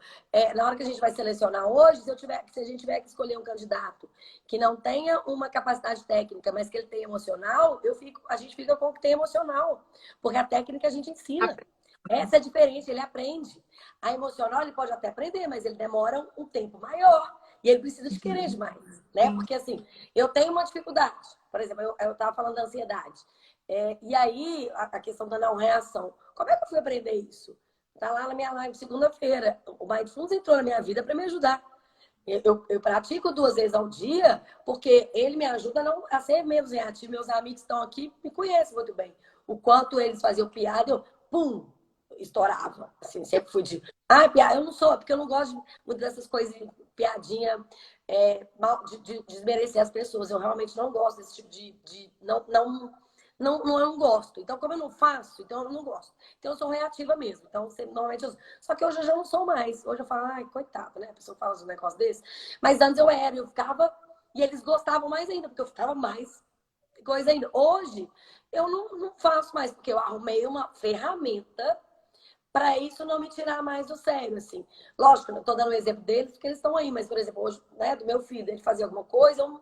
Na hora que a gente vai selecionar hoje, se a gente tiver que escolher um candidato que não tenha uma capacidade técnica, mas que ele tenha emocional, a gente fica com o que tem emocional. Porque a técnica a gente ensina. Essa é diferente, ele aprende. A emocional ele pode até aprender, mas ele demora um tempo maior. E ele precisa de querer demais. Né? Porque assim, eu tenho uma dificuldade. Por exemplo, eu estava falando da ansiedade. E aí, a questão da não reação. Como é que eu fui aprender isso? Tá lá na minha live segunda-feira. O Mindfulness entrou na minha vida para me ajudar. Eu pratico 2 vezes ao dia, porque ele me ajuda a ser menos reativo. Meus amigos estão aqui me conhecem muito bem. O quanto eles faziam piada, eu, pum, estourava. Assim, sempre fui de Ah, eu não sou, porque eu não gosto muito dessas coisas, piadinha, de desmerecer as pessoas. Eu realmente não gosto desse tipo não, eu não gosto. Então, como eu não faço, então eu não gosto. Então, eu sou reativa mesmo. Então, normalmente só que hoje eu já não sou mais. Hoje eu falo, ai, coitada, né? A pessoa fala um negócio desse. Mas antes eu ficava, e eles gostavam mais ainda, porque eu ficava mais coisa ainda. Hoje, eu não faço mais, porque eu arrumei uma ferramenta para isso não me tirar mais do sério, assim. Lógico, eu tô dando um exemplo deles, porque eles estão aí, mas, por exemplo, hoje, né, do meu filho, ele fazia alguma coisa, eu não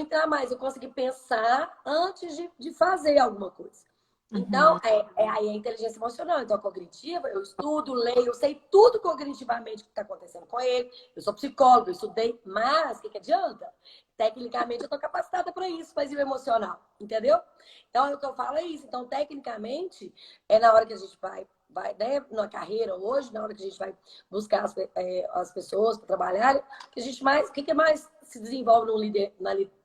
entrar mais, eu consegui pensar antes de fazer alguma coisa. Então, Uhum. aí a inteligência emocional. Então, a cognitiva, eu estudo, leio, eu sei tudo cognitivamente o que está acontecendo com ele. Eu sou psicóloga, eu estudei, mas o que adianta? Tecnicamente, eu estou capacitada para isso, mas e o emocional? Entendeu? Então, o que eu falo é isso. Então, tecnicamente, é na hora que a gente né, na carreira hoje, na hora que a gente vai buscar as pessoas para trabalhar, o que mais se desenvolve no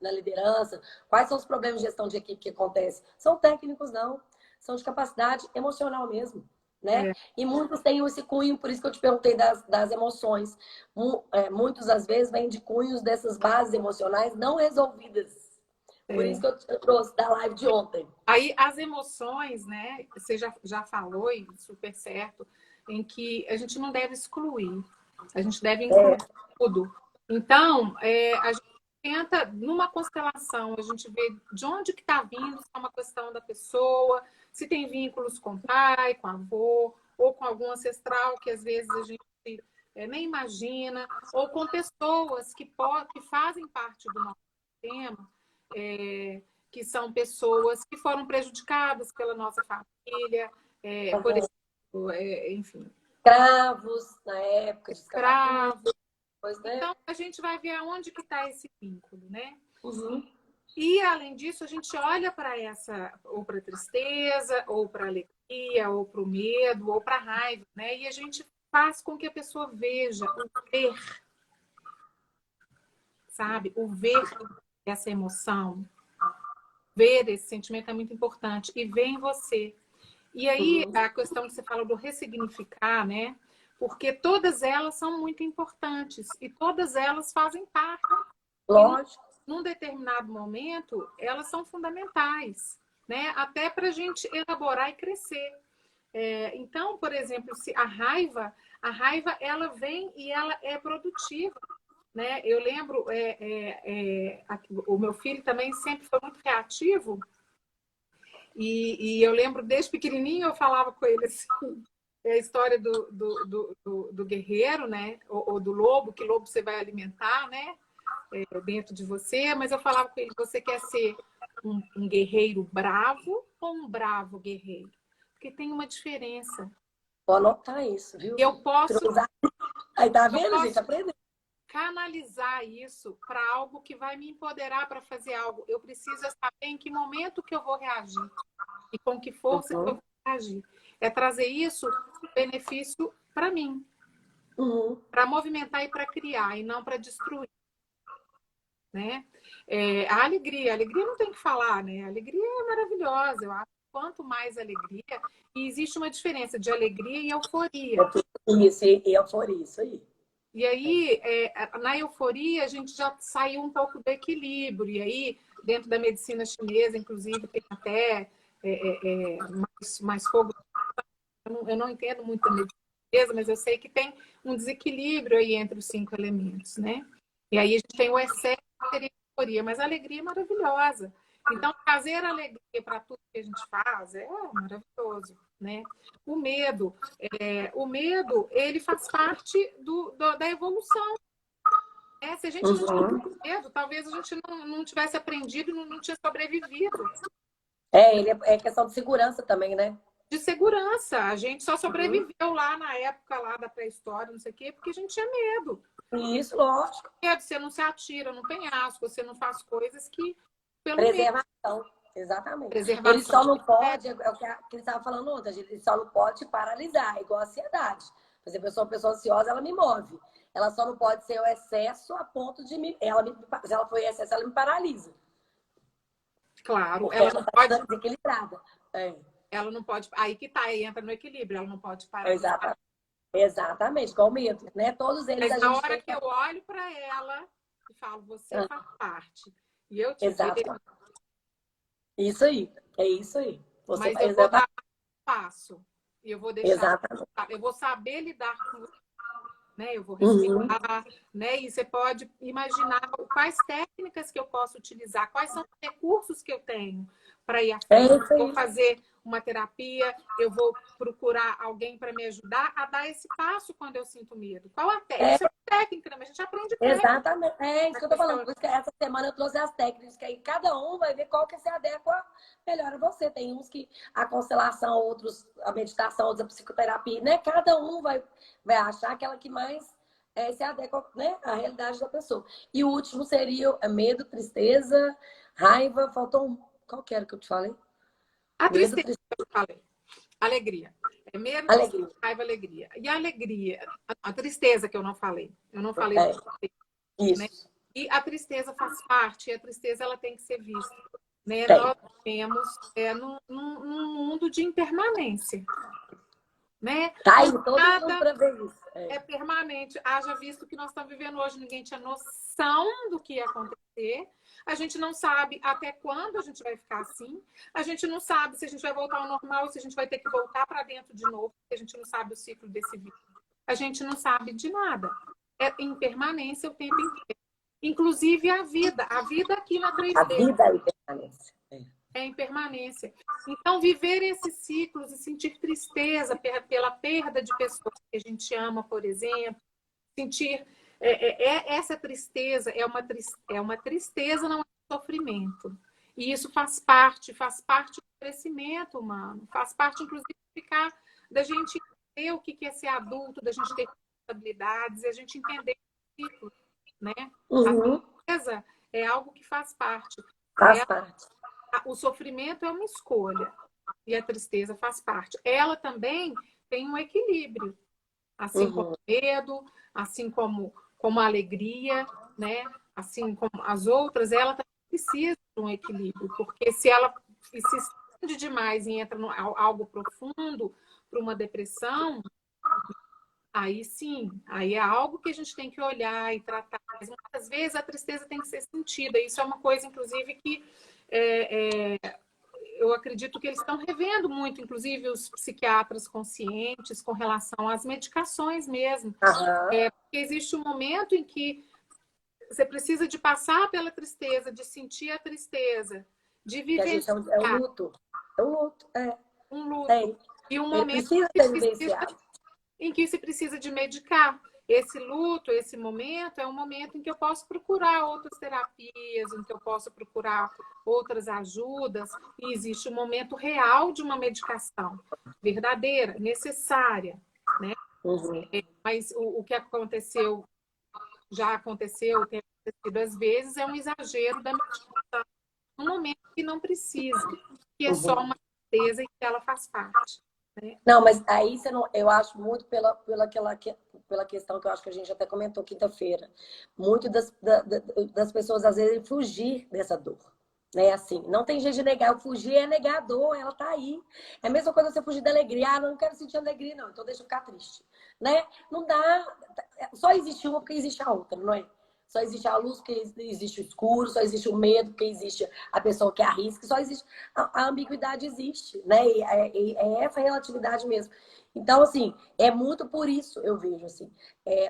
na liderança? Quais são os problemas de gestão de equipe que acontecem? São técnicos, não. São de capacidade emocional mesmo, né? É, E muitos têm esse cunho, por isso que eu te perguntei das emoções. Muitos, às vezes, vêm de cunhos dessas bases emocionais não resolvidas. Por isso é. que eu trouxe da live de ontem. Aí as emoções, né? Você já falou, e super certo, em que a gente não deve excluir, a gente deve incluir tudo. Então, a gente tenta, numa constelação, a gente vê de onde que está vindo, se é uma questão da pessoa, se tem vínculos com o pai, com o avô, ou com algum ancestral que às vezes a gente nem imagina, ou com pessoas que fazem parte do nosso sistema. Que são pessoas que foram prejudicadas pela nossa família, por exemplo, enfim, Escravos, na época de escravatura, escravos. pois, né? Então, a gente vai ver aonde que está esse vínculo, né? Uhum. E, além disso, a gente olha para essa, ou para a tristeza, ou para a alegria, ou para o medo, ou para a raiva, né? E a gente faz com que a pessoa veja o ver, sabe? O ver essa emoção, ver esse sentimento é muito importante. E ver em você. E aí, Uhum. a questão que você fala do ressignificar, né? Porque todas elas são muito importantes e todas elas fazem parte. E Lógico. num determinado momento, elas são fundamentais, né? Até para a gente elaborar e crescer. Então, por exemplo, se a raiva ela vem e ela é produtiva, né? Eu lembro, o meu filho também sempre foi muito reativo e eu lembro desde pequenininho eu falava com ele assim, a história do guerreiro, né? Ou do lobo, que lobo você vai alimentar, né? Dentro de você, mas eu falava com ele, você quer ser um guerreiro bravo ou um bravo guerreiro? Porque tem uma diferença. Vou anotar isso, viu? Eu posso, Cruzar. Aí, tá eu vendo, gente? posso Aprendeu. canalizar isso para algo que vai me empoderar para fazer algo. Eu preciso saber em que momento que eu vou reagir e com que força que eu Uhum. vou reagir. É trazer isso benefício para mim, Uhum. para movimentar e para criar, e não para destruir, né? A alegria não tem que falar, né? A alegria é maravilhosa. Eu acho que quanto mais alegria, e existe uma diferença de alegria e euforia. Isso, e euforia, isso aí. E aí, na euforia, a gente já saiu um pouco do equilíbrio. E aí, dentro da medicina chinesa, inclusive, tem até mais fogo. Eu não entendo muito da medicina chinesa, mas eu sei que tem um desequilíbrio aí entre os 5 elementos, né? E aí a gente tem o excesso, que seria a euforia, mas a alegria é maravilhosa. Então, trazer alegria para tudo que a gente faz é maravilhoso, né? O medo, ele faz parte da evolução. Se a gente não tivesse Uhum. medo, talvez a gente não tivesse aprendido e não tinha sobrevivido. Ele é questão de segurança também, né? De segurança. A gente só Uhum. sobreviveu lá na época lá da pré-história, não sei o quê, porque a gente tinha medo. Isso, lógico. Medo, você não se atira no penhasco, você não faz coisas que pelo medo. Preservação, exatamente. Ele Preservação só não é pode, é o que ele estava falando ontem, ele só não pode te paralisar, é igual a ansiedade. Por exemplo, eu sou uma pessoa ansiosa, ela me move. Ela só não pode ser o excesso a ponto de me. Se ela for em excesso, ela me paralisa. claro, Porque ela está desequilibrada. É, ela não pode, aí que tá, aí entra no equilíbrio, ela não pode parar. exatamente. Exatamente, com medo, né? Todos eles Mas a na gente hora tem que eu olho para ela e falo, você faz parte, e eu te vejo, exato. Isso aí, é isso aí. Você mas faz eu vou exatamente. dar passo. E eu vou deixar, Exatamente. eu vou saber lidar com, né? Eu vou Uhum. respeitar, né? E você pode imaginar quais técnicas que eu posso utilizar, quais são os recursos que eu tenho para ir à É frente. isso Eu vou aí. fazer uma terapia, eu vou procurar alguém para me ajudar a dar esse passo quando eu sinto medo. Qual a técnica? É, Isso é técnica, né? Mas a gente aprende técnica exatamente. É isso na que eu tô falando. questão. Por isso que essa semana eu trouxe as técnicas, que aí cada um vai ver qual que se adequa melhor a você. Tem uns que a constelação, outros a meditação, outros a psicoterapia, né? Cada um vai achar aquela que mais se adequa, né, à realidade da pessoa. E o último seria medo, tristeza, raiva. Faltou um. Qual que era que eu te falei? A Medo, tristeza, tristeza, eu falei. Alegria. É medo, tristeza, alegria. raiva, alegria. E a alegria, a tristeza que eu não falei. Eu não falei, É, né? isso. E a tristeza faz parte, e a tristeza ela tem que ser vista. Né? Tem. Nós vivemos num mundo de impermanência. Né? Tá aí Onde todo mundo nada para ver isso. é permanente. Haja visto que nós estamos vivendo hoje, ninguém tinha noção do que ia acontecer. A gente não sabe até quando a gente vai ficar assim. A gente não sabe se a gente vai voltar ao normal, se a gente vai ter que voltar para dentro de novo, porque a gente não sabe o ciclo desse vírus. A gente não sabe de nada. É impermanência o tempo inteiro. Inclusive a vida aqui na A 3D vida aí permanece. é impermanência. Então, viver esses ciclos e sentir tristeza pela perda de pessoas que a gente ama, por exemplo, sentir essa tristeza é uma tristeza, não é um sofrimento. E isso faz parte do crescimento humano, faz parte, inclusive, da gente entender o que é ser adulto, da gente ter responsabilidades, e a gente entender o ciclo, né? A Uhum, tristeza é algo que faz parte. faz parte. O sofrimento é uma escolha e a tristeza faz parte. Ela também tem um equilíbrio, assim como Uhum. o medo, assim como a alegria, né? Assim como as outras, ela também precisa de um equilíbrio, porque se ela se expande demais e entra em algo profundo, para uma depressão, aí sim, aí é algo que a gente tem que olhar e tratar. Mas muitas vezes a tristeza tem que ser sentida. Isso é uma coisa, inclusive, que eu acredito que eles estão revendo muito, inclusive os psiquiatras conscientes, com relação às medicações mesmo. Aham. Porque existe um momento em que você precisa de passar pela tristeza, de sentir a tristeza, de Que a gente é o vivenciar luto. É o luto, um luto. tem. E um Ele momento precisa ser vivenciado. em que se precisa de medicar. Esse luto, esse momento, é um momento em que eu posso procurar outras terapias, em que eu posso procurar outras ajudas, e existe um momento real de uma medicação verdadeira, necessária, né? Uhum. Mas o que aconteceu, já aconteceu, tem acontecido às vezes, é um exagero da medicação, num momento que não precisa, que é só Uhum. uma tristeza e que ela faz parte, né? Não, mas aí você não, eu acho muito pela questão que eu acho que a gente até comentou quinta-feira. Muito das pessoas, às vezes, fugir dessa dor. Né? Assim, não tem jeito de negar. O fugir é negar a dor, ela tá aí. É a mesma coisa você fugir da alegria. Ah, não quero sentir alegria, não, então deixa eu ficar triste. Né? Não dá. Só existe uma porque existe a outra, não é? Só existe a luz porque existe o escuro, só existe o medo porque existe a pessoa que arrisca, só existe. A ambiguidade existe, né? E é essa relatividade mesmo. Então, assim, é muito por isso eu vejo, assim,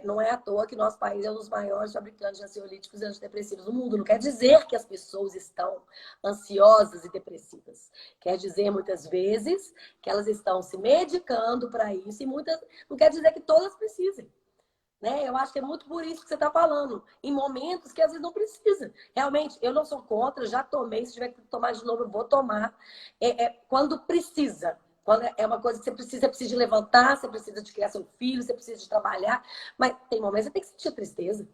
não é à toa que nosso país é um dos maiores fabricantes de ansiolíticos e antidepressivos do mundo. Não quer dizer que as pessoas estão ansiosas e depressivas. Quer dizer, muitas vezes, que elas estão se medicando para isso e muitas não quer dizer que todas precisem. Né? Eu acho que é muito por isso que você está falando, em momentos que às vezes não precisa. Realmente, eu não sou contra, já tomei, se tiver que tomar de novo, eu vou tomar. Quando precisa. Quando é uma coisa que você precisa de levantar, você precisa de criar seu filho, você precisa de trabalhar. Mas tem momentos que você tem que sentir tristeza.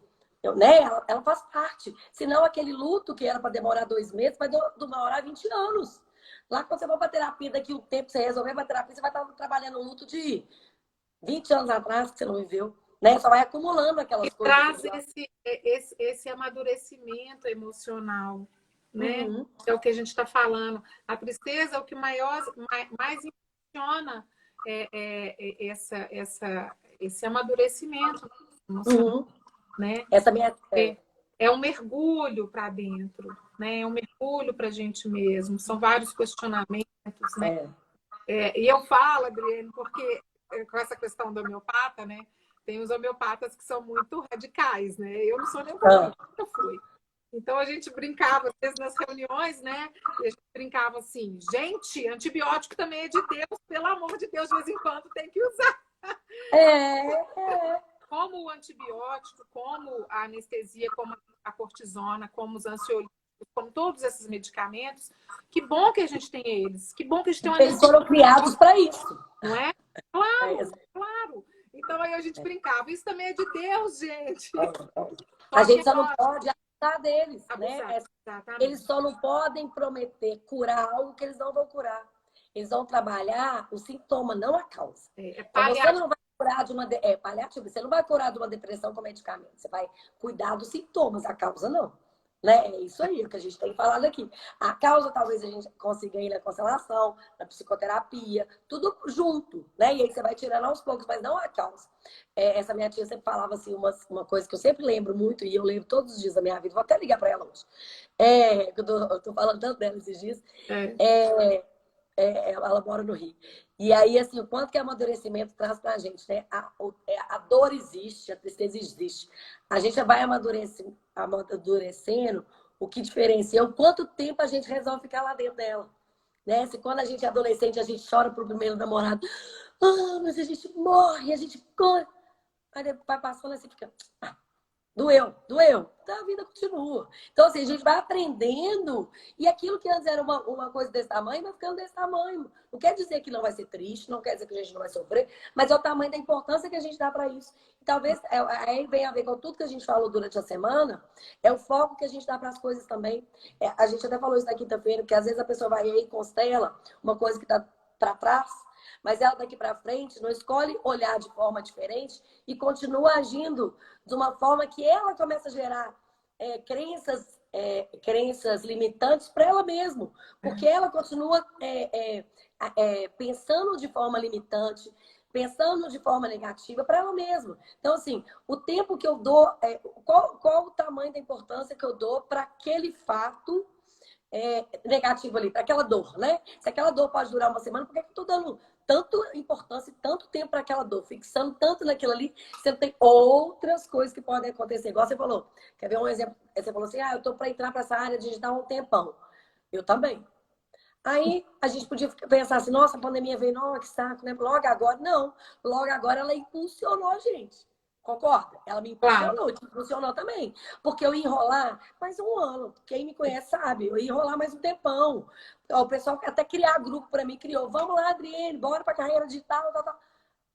Né? Ela faz parte. Senão, aquele luto que era para demorar 2 meses vai demorar 20 anos. Lá, quando você for para terapia, daqui um tempo você resolver para terapia, você vai estar trabalhando um luto de 20 anos atrás que você não viveu. Né? Só vai acumulando Que aquelas coisas. traz esse amadurecimento emocional, né? Uhum. É o que a gente está falando. A tristeza é o que mais impulsiona esse amadurecimento emocional, né? Essa minha... É um mergulho para dentro, né? É um mergulho para a gente mesmo. São vários questionamentos, né? E eu falo, Adriane, porque com essa questão do homeopata, né? Tem os homeopatas que são muito radicais, né? Eu não sou nem um pouquinho, nunca fui. Então a gente brincava, às vezes, nas reuniões, né? E a gente brincava assim, gente, antibiótico também é de Deus, pelo amor de Deus, de vez em quando tem que usar. Como o antibiótico, como a anestesia, como a cortisona, como os ansiolíticos, como todos esses medicamentos, que bom que a gente tem eles, que bom que a gente tem uma Eles foram criados para isso. Não é? Claro, claro. Então aí a gente brincava, isso também é de Deus, gente. A gente só não pode abusar deles, né? Exatamente. Eles só não podem prometer curar algo que eles não vão curar. Eles vão trabalhar o sintoma, não a causa. Então, você não vai curar de uma... paliativo. Você não vai curar de uma depressão com medicamento. Você vai cuidar dos sintomas, a causa não. Né? É isso aí, é o que a gente tem falado aqui. A causa, talvez a gente consiga ir na constelação, na psicoterapia, tudo junto, né? E aí você vai tirando aos poucos, mas não a causa. Essa minha tia sempre falava assim, uma coisa que eu sempre lembro muito, e eu lembro todos os dias da minha vida, vou até ligar para ela hoje. Eu tô falando tanto dela esses dias. Ela mora no Rio. E aí, assim, o quanto que amadurecimento traz pra gente, né? A dor existe, a tristeza existe. A gente vai amadurecendo, o que diferencia é o quanto tempo a gente resolve ficar lá dentro dela. Né? Se quando a gente é adolescente, a gente chora pro primeiro namorado. Mas a gente morre, a gente corre. Aí depois vai passando assim, fica... Doeu. Então a vida continua. Então, assim, a gente vai aprendendo. E aquilo que antes era uma coisa desse tamanho, vai ficando desse tamanho. Não quer dizer que não vai ser triste, não quer dizer que a gente não vai sofrer, mas é o tamanho da importância que a gente dá para isso. E talvez, aí vem a ver com tudo que a gente falou durante a semana, é o foco que a gente dá para as coisas também. A gente até falou isso na quinta-feira, que às vezes a pessoa vai aí e constela uma coisa que está para trás, mas ela daqui para frente não escolhe olhar de forma diferente e continua agindo de uma forma que ela começa a gerar crenças limitantes para ela mesma, porque ela continua pensando de forma limitante, pensando de forma negativa para ela mesma. Então, assim, o tempo que eu dou, qual o tamanho da importância que eu dou para aquele fato negativo ali, para aquela dor, né? Se aquela dor pode durar uma semana, por que eu estou dando tanto importância e tanto tempo para aquela dor, fixando tanto naquilo ali, você tem outras coisas que podem acontecer, igual você falou. Quer ver um exemplo? Você falou assim, eu tô para entrar para essa área digital há um tempão. Eu também. Aí a gente podia pensar assim, nossa, a pandemia veio, nossa, que saco, né? Logo agora, não. Logo agora ela impulsionou a gente. Concorda? Ela me impulsionou, te impulsionou também. Porque eu ia enrolar mais um ano. Quem me conhece sabe, eu ia enrolar mais um tempão. O pessoal até criar grupo para mim, criou. Vamos lá, Adriane, bora para carreira digital, tal, tal.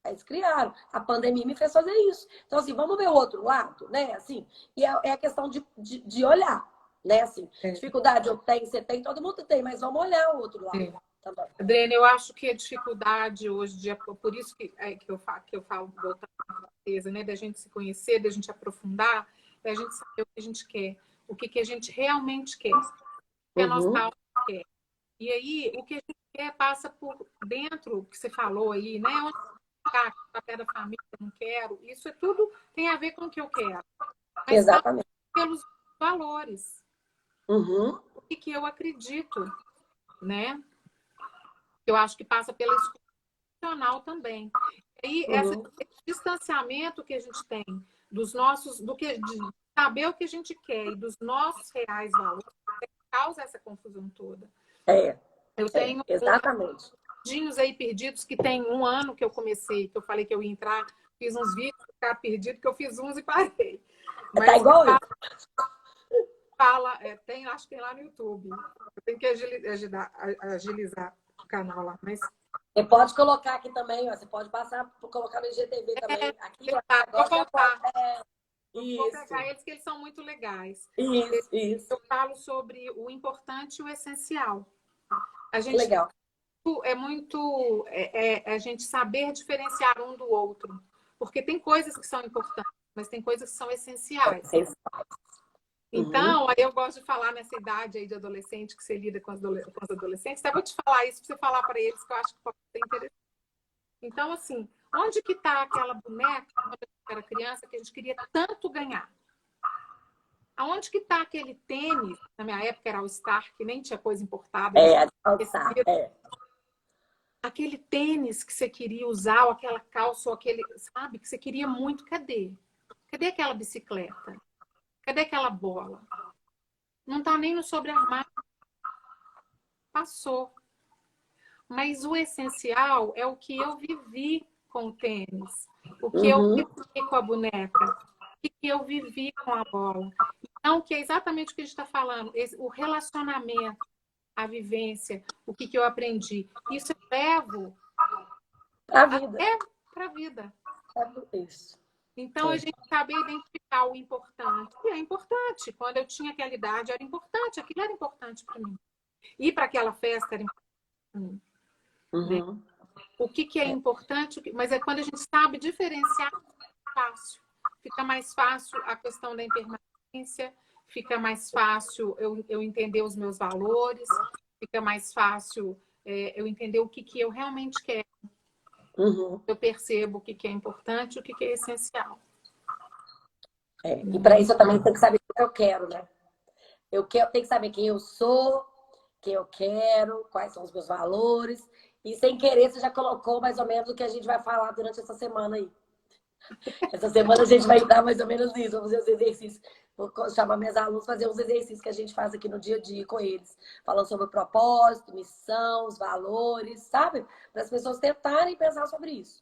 Aí eles criaram. A pandemia me fez fazer isso. Então, assim, vamos ver o outro lado, né? Assim, e é a questão de olhar, né? Assim, dificuldade eu tenho, você tem, todo mundo tem, mas vamos olhar o outro lado. Adriane, eu acho que a dificuldade hoje, por isso que eu falo, voltar à certeza, né? Da gente se conhecer, da gente aprofundar, da gente saber o que a gente quer, o que a gente realmente quer, o que a nossa alma quer. E aí, o que a gente quer passa por dentro, o que você falou aí, né? Onde ficar, papel da família, não quero. Isso tudo tem a ver com o que eu quero. Mas exatamente. Pelos valores. O que eu acredito, né? Eu acho que passa pela escuta emocional também. E aí, esse distanciamento que a gente tem dos nossos, de saber o que a gente quer e dos nossos reais valores, causa essa confusão toda. Eu tenho exatamente. Dinhos aí perdidos que tem um ano que eu comecei, que eu falei que eu ia entrar, fiz uns vídeos para ficar perdido, que eu fiz uns e parei. Mas tá igual eu. Acho que tem lá no YouTube. Eu tenho que agilizar o canal lá, mas você pode colocar aqui também, ó, você pode colocar no IGTV também. Aqui, vou voltar. Vou pegar eles, que eles são muito legais. Isso. Eu falo sobre o importante e o essencial. A gente legal. É muito a gente saber diferenciar um do outro. Porque tem coisas que são importantes, mas tem coisas que são essenciais. Então, aí eu gosto de falar nessa idade aí de adolescente, que você lida com os adolescentes. Até vou te falar isso para você falar para eles, que eu acho que pode ser interessante. Então, assim, Onde que está aquela boneca, quando a gente era criança, que a gente queria tanto ganhar? Aonde que está aquele tênis? Na minha época era All-Star, que nem tinha coisa importada. Aquele tênis que você queria usar, ou aquela calça, ou aquele, sabe, que você queria muito. Cadê? Cadê aquela bicicleta? Cadê aquela bola? Não está nem no sobre-armário. Passou. Mas o essencial é o que eu vivi com o tênis, o que eu vivi com a boneca, o que eu vivi com a bola. Então, que é exatamente o que a gente está falando, o relacionamento, a vivência, o que eu aprendi. Isso eu levo para a vida. Até para a vida. Isso. Então, a gente sabe identificar o importante. E é importante. Quando eu tinha aquela idade, era importante. Aquilo era importante para mim. Ir para aquela festa era importante para mim. Né? O que é importante, mas é quando a gente sabe diferenciar, fácil. Fica mais fácil a questão da impermanência, fica mais fácil eu entender os meus valores, fica mais fácil eu entender o que eu realmente quero. Eu percebo o que é importante e o que é essencial. E para isso eu também tenho que saber o que eu quero, né? Eu tenho que saber quem eu sou, quem eu quero, quais são os meus valores. E sem querer, você já colocou mais ou menos o que a gente vai falar durante essa semana aí. Essa semana a gente vai dar mais ou menos isso, vamos fazer os exercícios. Vou chamar meus alunos fazer os exercícios que a gente faz aqui no dia a dia com eles. Falando sobre o propósito, missão, os valores, sabe? Para as pessoas tentarem pensar sobre isso.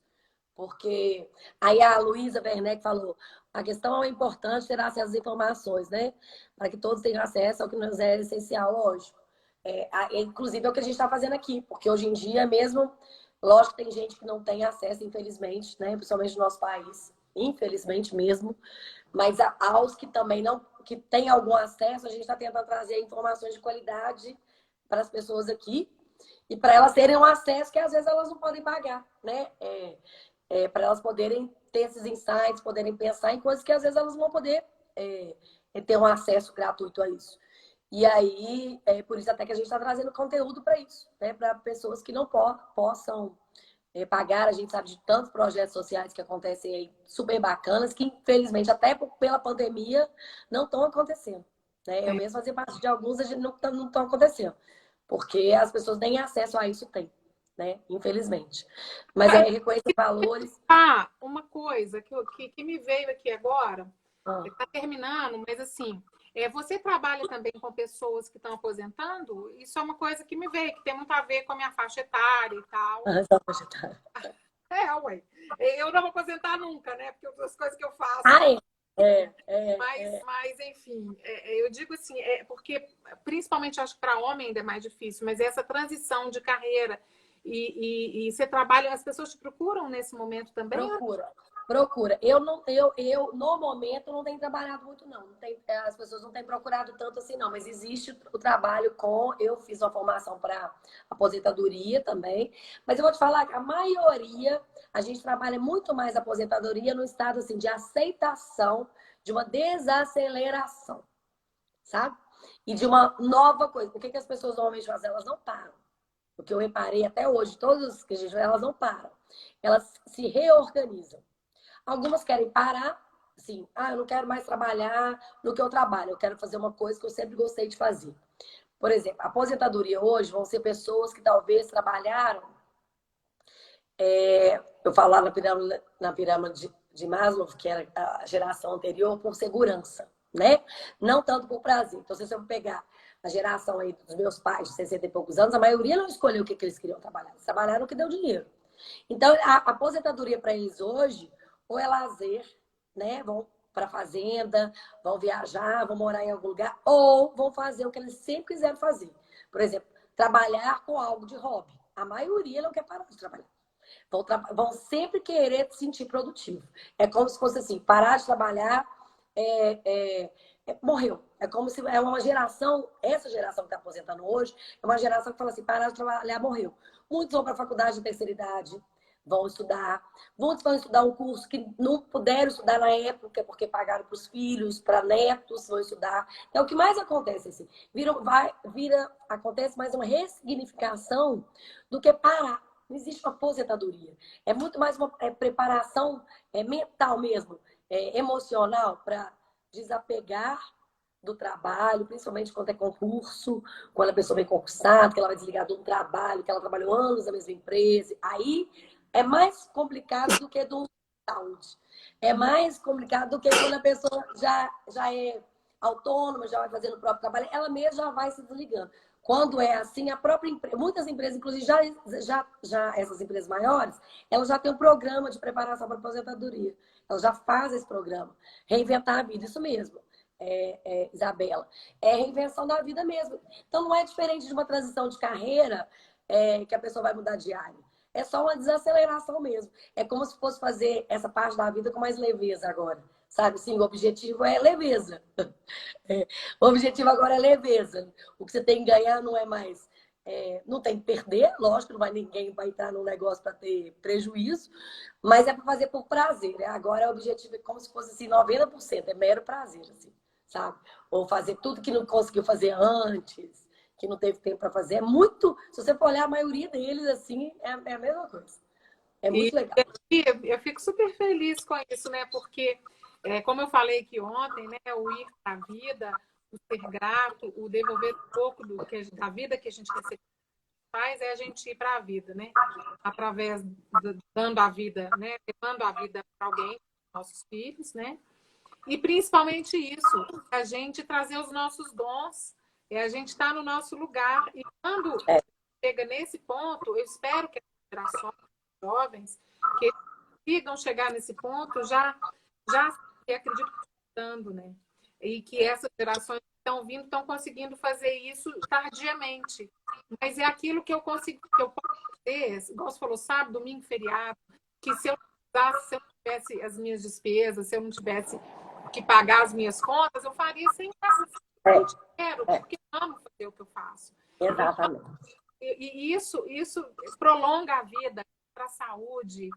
Porque aí a Luísa Werneck falou, a questão é importante ter acesso às informações, né? Para que todos tenham acesso ao que nos é essencial, lógico. Inclusive é o que a gente está fazendo aqui, porque hoje em dia mesmo, lógico que tem gente que não tem acesso, infelizmente, né? Principalmente no nosso país, infelizmente mesmo, mas aos que também não, que têm algum acesso, a gente está tentando trazer informações de qualidade para as pessoas aqui e para elas terem um acesso que às vezes elas não podem pagar, né? Para elas poderem ter esses insights, poderem pensar em coisas que às vezes elas não vão poder ter um acesso gratuito a isso. E aí, por isso até que a gente está trazendo conteúdo para isso, né? Para pessoas que não possam pagar. A gente sabe de tantos projetos sociais que acontecem aí, super bacanas, que infelizmente, até pela pandemia, não estão acontecendo. Né? Eu mesmo fazia parte de alguns, a gente não estão acontecendo. Porque as pessoas nem acesso a isso têm, né? Infelizmente. Mas reconhecer valores. Uma coisa que me veio aqui agora, está terminando, mas assim... você trabalha também com pessoas que estão aposentando? Isso é uma coisa que me veio, que tem muito a ver com a minha faixa etária e tal. Faixa etária. Ué. Eu não vou aposentar nunca, né? Porque as coisas que eu faço... Mas, enfim, eu digo assim, porque principalmente acho que para homem ainda é mais difícil, mas essa transição de carreira e você trabalha, as pessoas te procuram nesse momento também? Procura. Eu no momento não tenho trabalhado muito, não. As pessoas não têm procurado tanto assim, não. Mas existe o trabalho eu fiz uma formação para aposentadoria também. Mas eu vou te falar que a maioria, a gente trabalha muito mais aposentadoria no estado assim, de aceitação, de uma desaceleração, sabe? E de uma nova coisa. O que as pessoas normalmente fazem? Elas não param. O que eu reparei até hoje, todas que a gente vê, elas não param. Elas se reorganizam. Algumas querem parar, assim, eu não quero mais trabalhar no que eu trabalho, eu quero fazer uma coisa que eu sempre gostei de fazer. Por exemplo, a aposentadoria hoje vão ser pessoas que talvez trabalharam, eu falo lá na pirâmide de Maslow, que era a geração anterior, por segurança, né? Não tanto por prazer. Então, se eu pegar a geração aí dos meus pais de 60 e poucos anos, a maioria não escolheu o que eles queriam trabalhar. Eles trabalharam o que deu dinheiro. Então, a aposentadoria para eles hoje, ou é lazer, né? Vão para a fazenda, vão viajar, vão morar em algum lugar, ou vão fazer o que eles sempre quiseram fazer. Por exemplo, trabalhar com algo de hobby. A maioria não quer parar de trabalhar. Vão sempre querer se sentir produtivo. É como se fosse assim, parar de trabalhar, morreu. É como se é uma geração, essa geração que está aposentando hoje, é uma geração que fala assim, parar de trabalhar, morreu. Muitos vão para a faculdade de terceira idade, vão estudar. Muitos vão estudar um curso que não puderam estudar na época, porque pagaram para os filhos, para netos, vão estudar. Então, o que mais acontece? Assim, acontece mais uma ressignificação do que parar. Não existe uma aposentadoria. É muito mais uma preparação mental mesmo, emocional, para desapegar do trabalho, principalmente quando é concurso, quando a pessoa vem concursada, que ela vai desligar de um trabalho, que ela trabalhou anos na mesma empresa. Aí é mais complicado do que do saúde. É mais complicado do que quando a pessoa já é autônoma, já vai fazendo o próprio trabalho, ela mesma já vai se desligando. Quando é assim, a própria empresa, muitas empresas, inclusive já essas empresas maiores, elas já têm um programa de preparação para a aposentadoria. Elas já fazem esse programa. Reinventar a vida, isso mesmo. Isabela, é reinvenção da vida mesmo. Então, não é diferente de uma transição de carreira que a pessoa vai mudar de área. É só uma desaceleração mesmo. É como se fosse fazer essa parte da vida com mais leveza agora. Sabe, sim, o objetivo é leveza. O objetivo agora é leveza. O que você tem que ganhar não é mais... não tem que perder, lógico, ninguém vai entrar num negócio para ter prejuízo, mas é para fazer por prazer. Né? Agora o objetivo é como se fosse assim, 90%, é mero prazer, assim, sabe? Ou fazer tudo que não conseguiu fazer antes, que não teve tempo para fazer. É muito, se você for olhar, a maioria deles, assim, é a mesma coisa. É muito legal. Eu fico super feliz com isso, né? Porque, como eu falei aqui ontem, né? O ir para a vida, o ser grato, o devolver um pouco da vida que a gente recebe faz é a gente ir para a vida, né? Através dando a vida, né? Levando a vida para alguém, nossos filhos, né? E principalmente isso, a gente trazer os nossos dons, a gente estar no nosso lugar. E quando chega nesse ponto, eu espero que as gerações jovens que consigam chegar nesse ponto já acredito que estando, né? E que essas gerações que estão vindo estão conseguindo fazer isso tardiamente. Mas é aquilo que eu consigo, que eu posso fazer, igual você falou, sábado, domingo, feriado, que se eu não tivesse as minhas despesas, se eu não tivesse que pagar as minhas contas, eu faria sem quero, porque amo fazer o que eu faço. Exatamente. E isso prolonga a vida para a saúde,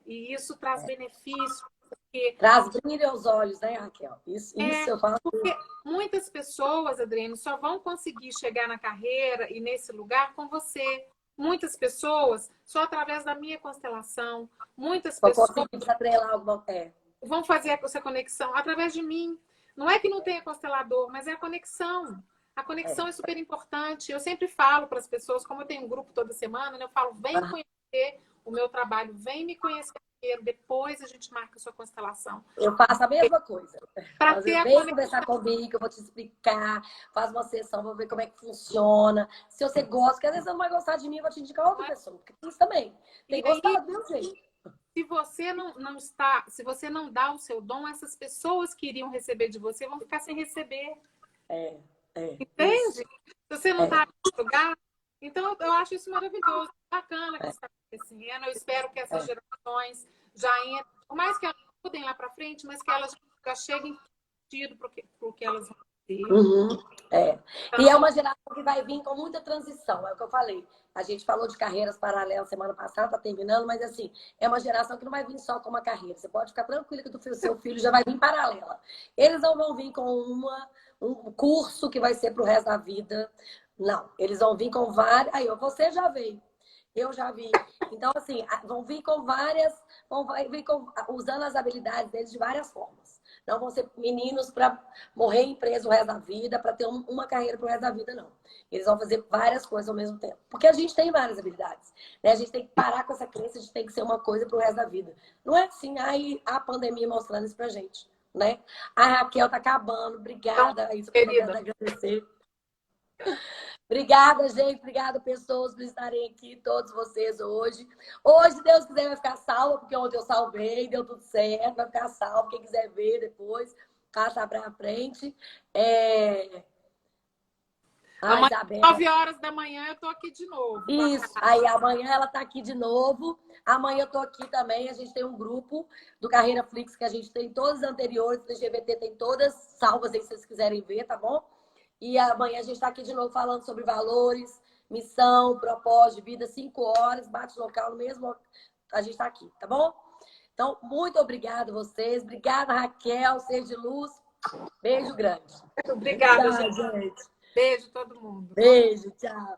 e isso traz benefícios. Porque... Traz brilho aos olhos, né, Raquel? Isso eu falo. Porque muitas pessoas, Adriane, só vão conseguir chegar na carreira e nesse lugar com você. Muitas pessoas, só através da minha constelação. Muitas pessoas vão fazer essa conexão através de mim. Não é que não tenha constelador, mas é a conexão. A conexão é super importante. Eu sempre falo para as pessoas, como eu tenho um grupo toda semana, né, eu falo, vem conhecer o meu trabalho, vem me conhecer primeiro, depois a gente marca a sua constelação. Eu faço a mesma coisa. Vem conversar comigo, eu vou te explicar, faz uma sessão, vou ver como é que funciona. Se você gosta, porque às vezes você não vai gostar de mim, eu vou te indicar outra pessoa. Porque tem isso também. Tem que gostar do meu jeito. Se você se você não dá o seu dom, essas pessoas que iriam receber de você vão ficar sem receber. Entende? Isso. Se você não está no lugar, então eu acho isso maravilhoso, bacana que está acontecendo. Eu espero que essas gerações já entrem, por mais que elas mudem lá para frente, mas que elas já cheguem sentido para o que elas vão ter. Então, e é uma geração que vai vir com muita transição, é o que eu falei. A gente falou de carreiras paralelas semana passada, está terminando, mas assim, é uma geração que não vai vir só com uma carreira. Você pode ficar tranquila que o seu filho já vai vir paralela. Eles não vão vir com um curso que vai ser para o resto da vida. Não, eles vão vir com várias. Aí, você já veio. Eu já vi. Então, assim, vão vir com várias, usando as habilidades deles de várias formas. Não vão ser meninos para morrer em empresa o resto da vida, para ter uma carreira para o resto da vida, não. Eles vão fazer várias coisas ao mesmo tempo. Porque a gente tem várias habilidades. Né? A gente tem que parar com essa crença de tem que ser uma coisa para o resto da vida. Não é assim, aí a pandemia mostrando isso pra gente. Né? A Raquel tá acabando. Obrigada. Isso eu quero agradecer. Obrigada, gente. Obrigada, pessoas, por estarem aqui, todos vocês hoje. Hoje, se Deus quiser, vai ficar salva, porque ontem eu salvei, deu tudo certo. Vai ficar salvo. Quem quiser ver depois, passa pra frente. Amanhã, 9 horas da manhã, eu tô aqui de novo. Isso. Aí, amanhã ela tá aqui de novo. Amanhã eu tô aqui também. A gente tem um grupo do Carreira Flix, que a gente tem todas as anteriores. Do GVT tem todas salvas aí, se vocês quiserem ver, tá bom? E amanhã a gente está aqui de novo falando sobre valores, missão, propósito de vida, 5 horas, bate local no mesmo. A gente está aqui, tá bom? Então, muito obrigada a vocês. Obrigada, Raquel, ser de luz. Beijo grande. Obrigada, gente. Beijo todo mundo. Beijo, tchau.